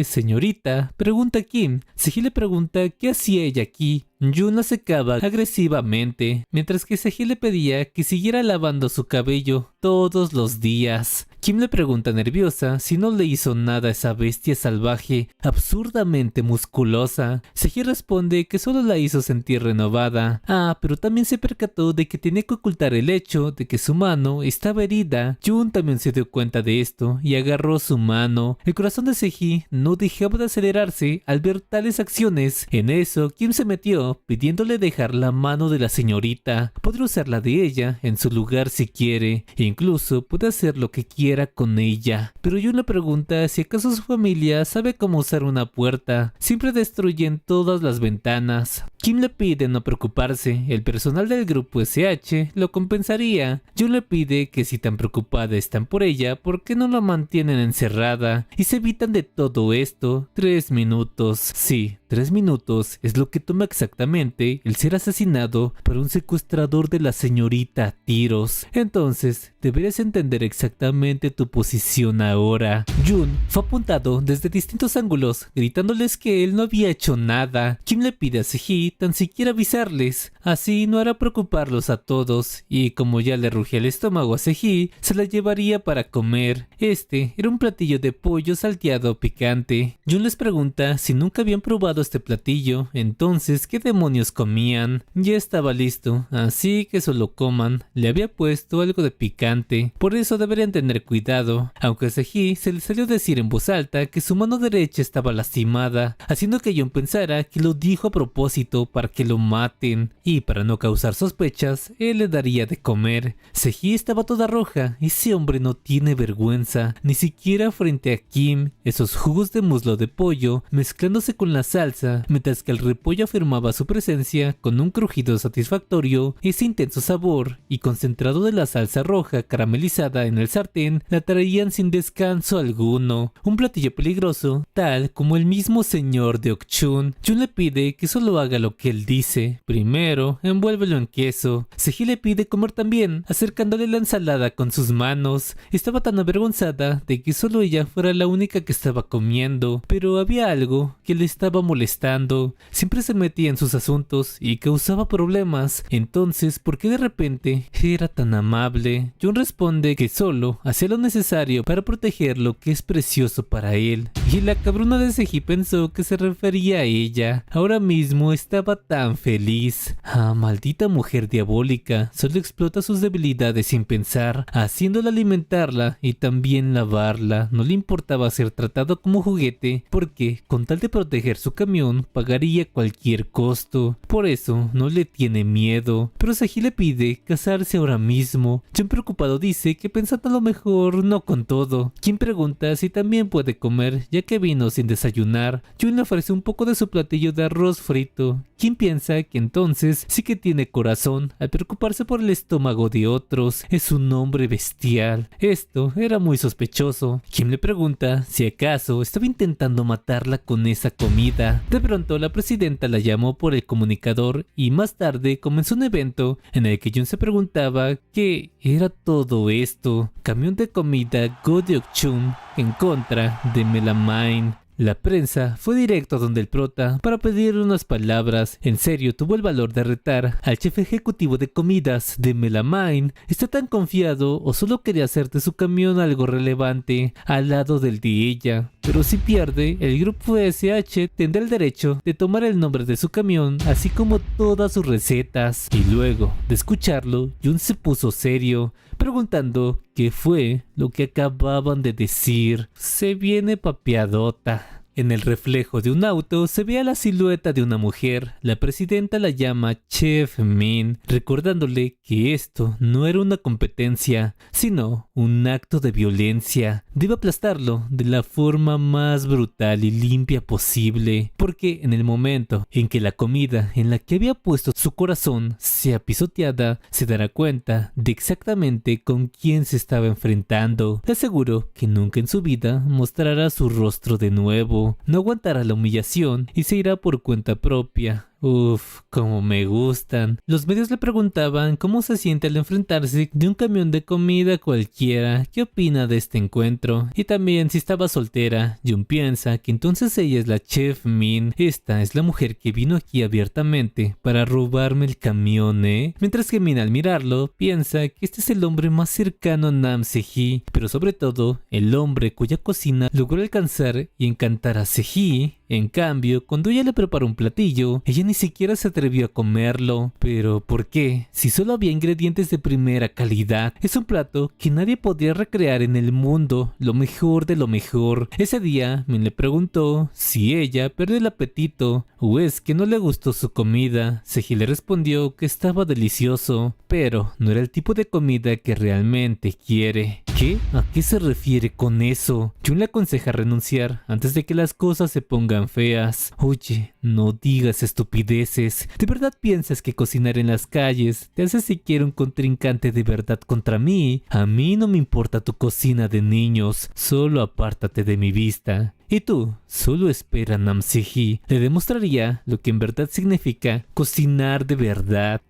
Señorita, pregunta Kim. Seji le pregunta qué hacía ella aquí. Jun la secaba agresivamente, mientras que Seji le pedía que siguiera lavando su cabello todos los días. Kim le pregunta nerviosa si no le hizo nada a esa bestia salvaje, absurdamente musculosa. Seji responde que solo la hizo sentir renovada. Pero también se percató de que tenía que ocultar el hecho de que su mano estaba herida. Jun también se dio cuenta de esto y agarró su mano. El corazón de Seji no dejaba de acelerarse al ver tales acciones. En eso, Kim se metió, pidiéndole dejar la mano de la señorita. Podrá usar la de ella en su lugar si quiere, e incluso puede hacer lo que quiera con ella. Pero Jun le pregunta si acaso su familia sabe cómo usar una puerta. Siempre destruyen todas las ventanas. Kim le pide no preocuparse, el personal del grupo SH lo compensaría. Jun le pide que si tan preocupada están por ella, ¿por qué no la mantienen encerrada? Y se evitan de todo esto 3 minutos. Sí, 3 minutos es lo que toma exactamente el ser asesinado por un secuestrador de la señorita a tiros. Entonces, deberías entender exactamente tu posición ahora. Jun fue apuntado desde distintos ángulos, gritándoles que él no había hecho nada. Kim le pide a Seji tan siquiera avisarles, así no hará preocuparlos a todos, y como ya le rugía el estómago a Seji, se la llevaría para comer. Este era un platillo de pollo salteado picante. Jun les pregunta si nunca habían probado este platillo, entonces, ¿qué demonios comían. Ya estaba listo, así que solo coman. Le había puesto algo de picante, por eso deberían tener cuidado. Aunque a Seji se le salió decir en voz alta que su mano derecha estaba lastimada, haciendo que Jun pensara que lo dijo a propósito para que lo maten. Y para no causar sospechas, él le daría de comer. Seji estaba toda roja. Ese hombre no tiene vergüenza, ni siquiera frente a Kim. Esos jugos de muslo de pollo mezclándose con la salsa, mientras que el repollo afirmaba su presencia con un crujido satisfactorio. Ese intenso sabor y concentrado de la salsa roja caramelizada en el sartén la traían sin descanso alguno. Un platillo peligroso, tal como el mismo señor de Okchun. Jun le pide que solo haga lo que él dice. Primero, envuélvelo en queso. Seji le pide comer también, acercándole la ensalada con sus manos. Estaba tan avergonzada de que solo ella fuera la única que estaba comiendo, pero había algo que le estaba molestando. Siempre se metía en sus asuntos y causaba problemas. Entonces, ¿por qué de repente era tan amable? Jun responde que solo hacía lo necesario para proteger lo que es precioso para él. Y la cabrona de Seji pensó que se refería a ella. Ahora mismo estaba tan feliz. Maldita mujer diabólica. Solo explota sus debilidades sin pensar, haciéndola alimentarla y también lavarla. No le importaba ser tratado como juguete, porque con tal de proteger su camión pagaría cualquier costo. Por eso no le tiene miedo. Pero Seji le pide casarse ahora mismo. Jun preocupado dice que pensando a lo mejor no con todo. Kim pregunta si también puede comer, ya que vino sin desayunar. Jun le ofrece un poco de su platillo de arroz frito. Kim piensa que entonces sí que tiene corazón al preocuparse por el estómago de otros. Es un hombre bestial. Esto era muy sospechoso. Kim le pregunta si acaso estaba intentando matarla con esa comida. De pronto la presidenta la llamó por el comunicador y más tarde comenzó un evento en el que Jun se preguntaba qué era todo esto. Camión de comida Go de Okchun en contra de Melamine. La prensa fue directo a donde el prota para pedirle unas palabras. En serio, tuvo el valor de retar al jefe ejecutivo de comidas de Melamine. ¿Está tan confiado o solo quería hacer de su camión algo relevante al lado del de ella? Pero si pierde, el grupo SH tendrá el derecho de tomar el nombre de su camión, así como todas sus recetas. Y luego de escucharlo, Jun se puso serio, preguntando qué fue lo que acababan de decir. Se viene papeadota. En el reflejo de un auto se ve a la silueta de una mujer. La presidenta la llama Chef Min, recordándole que esto no era una competencia, sino un acto de violencia. Debe aplastarlo de la forma más brutal y limpia posible, porque en el momento en que la comida en la que había puesto su corazón sea pisoteada, se dará cuenta de exactamente con quién se estaba enfrentando. Le aseguro que nunca en su vida mostrará su rostro de nuevo. No aguantará la humillación y se irá por cuenta propia. Uf, como me gustan. Los medios le preguntaban cómo se siente al enfrentarse de un camión de comida cualquiera, qué opina de este encuentro y también si estaba soltera. Jun piensa que entonces ella es la Chef Min. Esta es la mujer que vino aquí abiertamente para robarme el camión, Mientras que Min al mirarlo piensa que este es el hombre más cercano a Nam Se-ji, pero sobre todo el hombre cuya cocina logró alcanzar y encantar a Se-ji. En cambio, cuando ella le preparó un platillo, ella ni siquiera se atrevió a comerlo. ¿Pero por qué? Si solo había ingredientes de primera calidad. Es un plato que nadie podría recrear en el mundo, lo mejor de lo mejor. Ese día, Min le preguntó si ella perdió el apetito o es que no le gustó su comida. Seji le respondió que estaba delicioso, pero no era el tipo de comida que realmente quiere. ¿Qué? ¿A qué se refiere con eso? Jun le aconseja renunciar antes de que las cosas se pongan feas. Oye, no digas estupideces. ¿De verdad piensas que cocinar en las calles te hace siquiera un contrincante de verdad contra mí? A mí no me importa tu cocina de niños, solo apártate de mi vista. Y tú, solo espera, Nam Se-ji. Le demostraría lo que en verdad significa cocinar de verdad.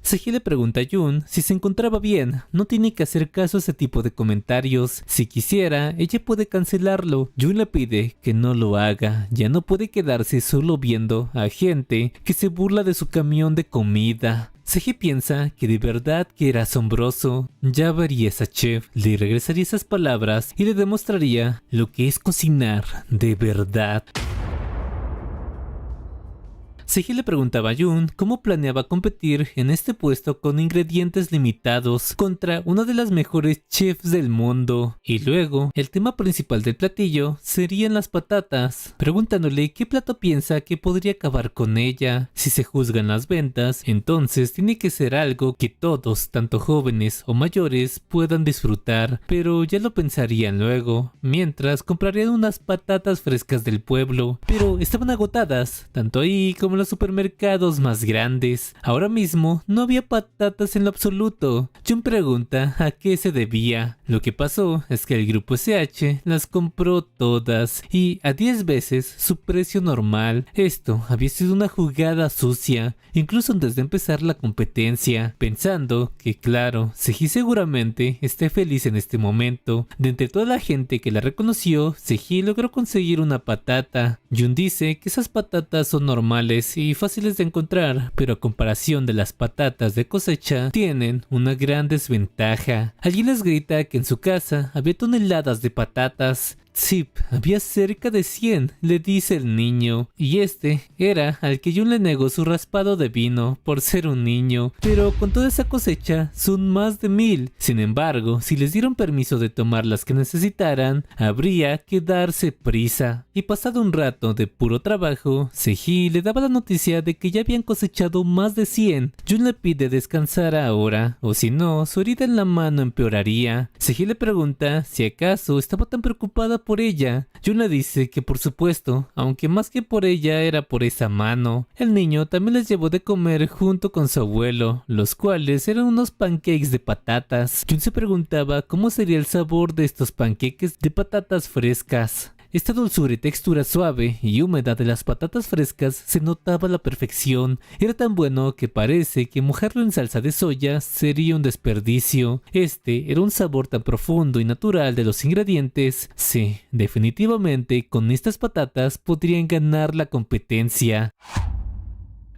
Seji le pregunta a Jun si se encontraba bien. No tiene que hacer caso a ese tipo de comentarios. Si quisiera, ella puede cancelarlo. Jun le pide que no lo haga. Ya no puede quedarse solo viendo a gente que se burla de su camión de comida. Seji piensa que de verdad que era asombroso. Ya vería esa chef, le regresaría esas palabras y le demostraría lo que es cocinar de verdad. Seji le preguntaba a Jun cómo planeaba competir en este puesto con ingredientes limitados contra una de las mejores chefs del mundo. Y luego, el tema principal del platillo serían las patatas, preguntándole qué plato piensa que podría acabar con ella. Si se juzgan las ventas, entonces tiene que ser algo que todos, tanto jóvenes o mayores, puedan disfrutar, pero ya lo pensarían luego, mientras comprarían unas patatas frescas del pueblo, pero estaban agotadas, tanto ahí como en los supermercados más grandes. Ahora mismo no había patatas en lo absoluto. Jun pregunta a qué se debía. Lo que pasó es que el grupo SH las compró todas y a 10 veces su precio normal. Esto había sido una jugada sucia, incluso antes de empezar la competencia, pensando que claro, Seji seguramente esté feliz en este momento. De entre toda la gente que la reconoció, Seji logró conseguir una patata. Jun dice que esas patatas son normales y fáciles de encontrar, pero a comparación de las patatas de cosecha, tienen una gran desventaja. Alguien les grita que en su casa había toneladas de patatas. Zip, había cerca de 100, le dice el niño, y este era al que Jun le negó su raspado de vino por ser un niño, pero con toda esa cosecha son más de 1000. Sin embargo, si les dieron permiso de tomar las que necesitaran, habría que darse prisa. Y pasado un rato de puro trabajo, Seji le daba la noticia de que ya habían cosechado más de 100. Jun le pide descansar ahora, o si no, su herida en la mano empeoraría. Seji le pregunta si acaso estaba tan preocupada por ella. Jun le dice que por supuesto, aunque más que por ella era por esa mano. El niño también les llevó de comer junto con su abuelo, los cuales eran unos pancakes de patatas. Jun se preguntaba cómo sería el sabor de estos pancakes de patatas frescas. Esta dulzura y textura suave y húmeda de las patatas frescas se notaba a la perfección. Era tan bueno que parece que mojarlo en salsa de soya sería un desperdicio. Este era un sabor tan profundo y natural de los ingredientes. Sí, definitivamente con estas patatas podrían ganar la competencia.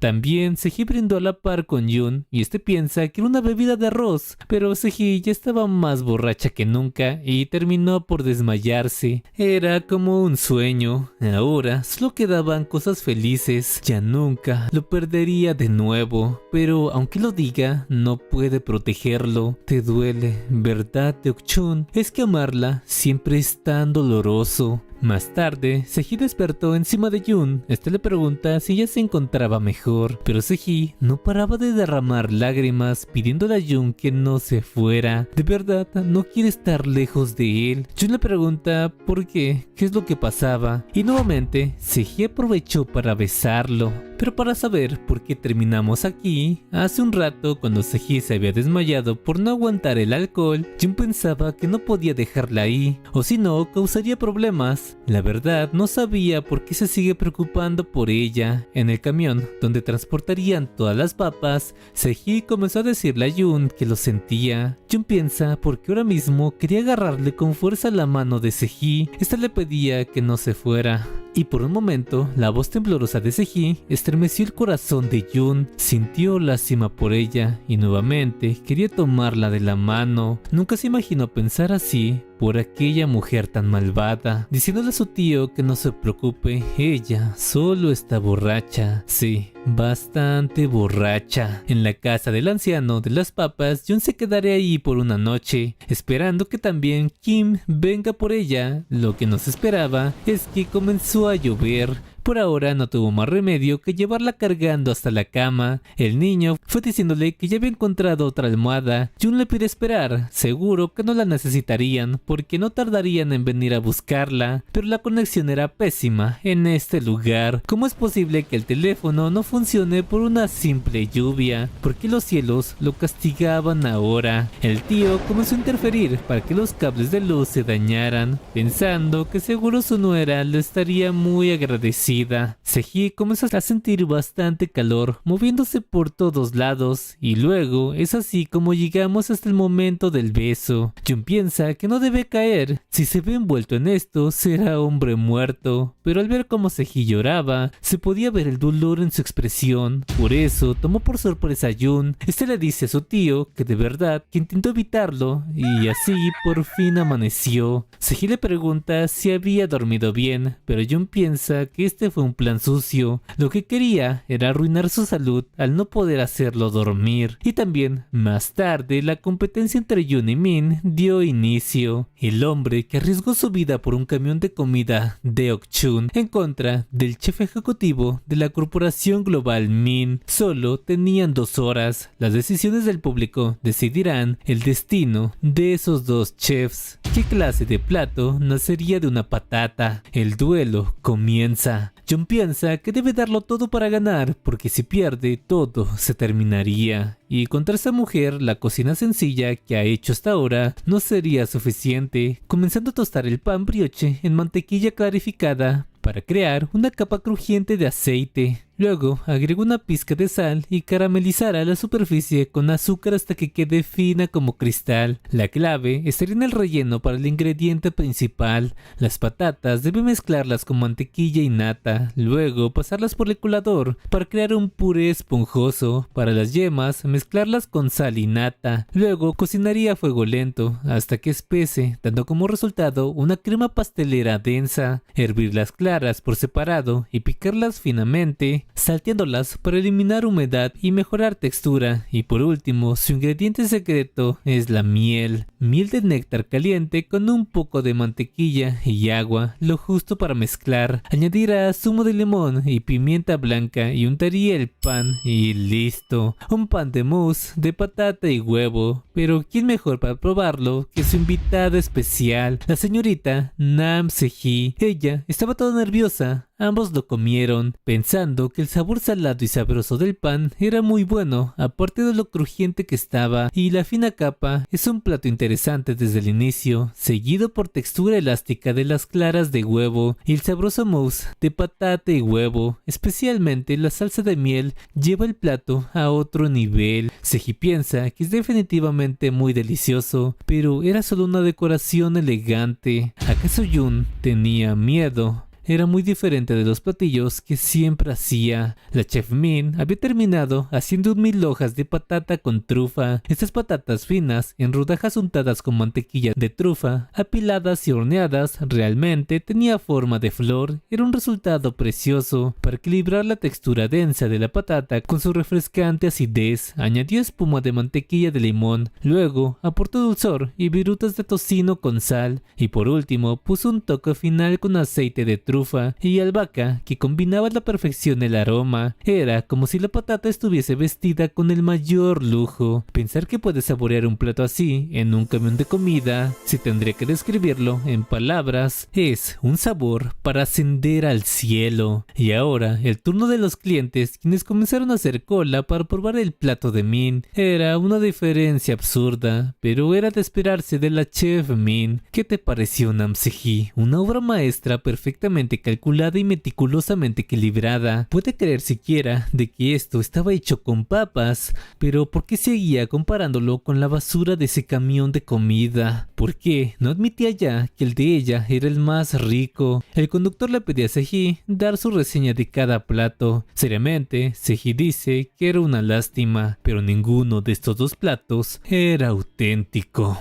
También Seji brindó a la par con Jun y este piensa que era una bebida de arroz, pero Seji ya estaba más borracha que nunca y terminó por desmayarse. Era como un sueño. Ahora solo quedaban cosas felices. Ya nunca lo perdería de nuevo, pero aunque lo diga, no puede protegerlo. Te duele, ¿verdad, Deok-chun? Es que amarla siempre es tan doloroso. Más tarde, Seji despertó encima de Jun. Este le pregunta si ella se encontraba mejor, pero Seji no paraba de derramar lágrimas pidiéndole a Jun que no se fuera. De verdad, no quiere estar lejos de él. Jun le pregunta por qué es lo que pasaba, y nuevamente Seji aprovechó para besarlo. Pero para saber por qué terminamos aquí, hace un rato cuando Seji se había desmayado por no aguantar el alcohol, Jun pensaba que no podía dejarla ahí, o si no, causaría problemas. La verdad, no sabía por qué se sigue preocupando por ella. En el camión, donde transportarían todas las papas, Seji comenzó a decirle a Jun que lo sentía. Jun piensa porque ahora mismo quería agarrarle con fuerza la mano de Seji. Esta le pedía que no se fuera. Y por un momento, la voz temblorosa de Seji estremeció el corazón de Jun. Sintió lástima por ella y nuevamente quería tomarla de la mano. Nunca se imaginó pensar así por aquella mujer tan malvada, diciéndole a su tío que no se preocupe, ella solo está borracha. Sí, bastante borracha. En la casa del anciano de las papas, Jun se quedaría ahí por una noche, esperando que también Kim venga por ella. Lo que no se esperaba es que comenzó a llover. Por ahora no tuvo más remedio que llevarla cargando hasta la cama. El niño fue diciéndole que ya había encontrado otra almohada. Jun le pide esperar, seguro que no la necesitarían porque no tardarían en venir a buscarla, pero la conexión era pésima en este lugar. ¿Cómo es posible que el teléfono no funcione por una simple lluvia? ¿Por qué los cielos lo castigaban ahora? El tío comenzó a interferir para que los cables de luz se dañaran, pensando que seguro su nuera le estaría muy agradecida. Seji comenzó a sentir bastante calor, moviéndose por todos lados, y luego es así como llegamos hasta el momento del beso. Jun piensa que no debe caer, si se ve envuelto en esto será hombre muerto, pero al ver cómo Seji lloraba, se podía ver el dolor en su expresión. Por eso tomó por sorpresa a Jun. Este le dice a su tío que de verdad que intentó evitarlo, y así por fin amaneció. Seji le pregunta si había dormido bien, pero Jun piensa que este ese fue un plan sucio. Lo que quería era arruinar su salud al no poder hacerlo dormir. Y también, más tarde, la competencia entre Jun y Min dio inicio. El hombre que arriesgó su vida por un camión de comida Deok-chun en contra del chef ejecutivo de la corporación global Min. Solo tenían 2 horas. Las decisiones del público decidirán el destino de esos dos chefs. ¿Qué clase de plato nacería de una patata? El duelo comienza. Jun piensa que debe darlo todo para ganar, porque si pierde, todo se terminaría. Y contra esa mujer, la cocina sencilla que ha hecho hasta ahora no sería suficiente, comenzando a tostar el pan brioche en mantequilla clarificada para crear una capa crujiente de aceite. Luego agregó una pizca de sal y caramelizará la superficie con azúcar hasta que quede fina como cristal. La clave estaría en el relleno para el ingrediente principal. Las patatas debe mezclarlas con mantequilla y nata, luego pasarlas por el colador para crear un puré esponjoso. Para las yemas, mezclarlas con sal y nata. Luego cocinaría a fuego lento hasta que espese, dando como resultado una crema pastelera densa. Hervir las claras por separado y picarlas finamente, salteándolas para eliminar humedad y mejorar textura. Y por último, su ingrediente secreto es la miel. Miel de néctar caliente con un poco de mantequilla y agua, lo justo para mezclar. Añadirá zumo de limón y pimienta blanca y untaría el pan y listo. Un pan de mousse de patata y huevo. Pero ¿quién mejor para probarlo que su invitada especial, la señorita Nam Se-hee? Ella estaba toda nerviosa. Ambos lo comieron, pensando que el sabor salado y sabroso del pan era muy bueno, aparte de lo crujiente que estaba, y la fina capa es un plato interesante desde el inicio, seguido por textura elástica de las claras de huevo y el sabroso mousse de patata y huevo. Especialmente la salsa de miel lleva el plato a otro nivel. Se-hee piensa que es definitivamente muy delicioso, pero era solo una decoración elegante. ¿Acaso Jun tenía miedo? Era muy diferente de los platillos que siempre hacía. La chef Min había terminado haciendo 1000 hojas de patata con trufa. Estas patatas finas, en rodajas untadas con mantequilla de trufa, apiladas y horneadas, realmente tenía forma de flor. Era un resultado precioso. Para equilibrar la textura densa de la patata con su refrescante acidez, añadió espuma de mantequilla de limón. Luego aportó dulzor y virutas de tocino con sal. Y por último, puso un toque final con aceite de trufa y albahaca que combinaba a la perfección el aroma. Era como si la patata estuviese vestida con el mayor lujo. Pensar que puedes saborear un plato así en un camión de comida, si tendría que describirlo en palabras, es un sabor para ascender al cielo. Y ahora el turno de los clientes, quienes comenzaron a hacer cola para probar el plato de Min. Era una diferencia absurda, pero era de esperarse de la chef Min. ¿Qué te pareció, Nam Se-hee? Una obra maestra perfectamente calculada y meticulosamente equilibrada. Puede creer siquiera de que esto estaba hecho con papas, pero ¿por qué seguía comparándolo con la basura de ese camión de comida? ¿Por qué no admitía ya que el de ella era el más rico? El conductor le pedía a Se-hee dar su reseña de cada plato. Seriamente, Se-hee dice que era una lástima, pero ninguno de estos dos platos era auténtico.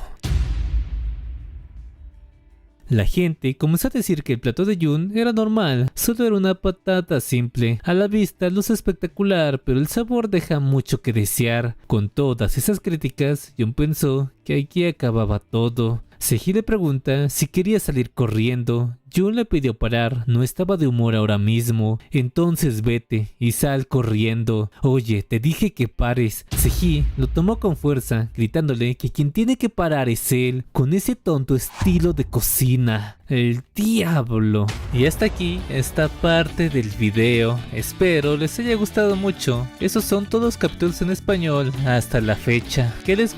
La gente comenzó a decir que el plato de Jun era normal, solo era una patata simple. A la vista luce espectacular, pero el sabor deja mucho que desear. Con todas esas críticas, Jun pensó que aquí acababa todo. Se-hee le pregunta si quería salir corriendo. Jun le pidió parar, no estaba de humor ahora mismo. Entonces vete y sal corriendo. Oye, te dije que pares. Se-hee lo tomó con fuerza, gritándole que quien tiene que parar es él, con ese tonto estilo de cocina. El diablo. Y hasta aquí esta parte del video. Espero les haya gustado mucho. Esos son todos los capítulos en español hasta la fecha. ¿Qué les va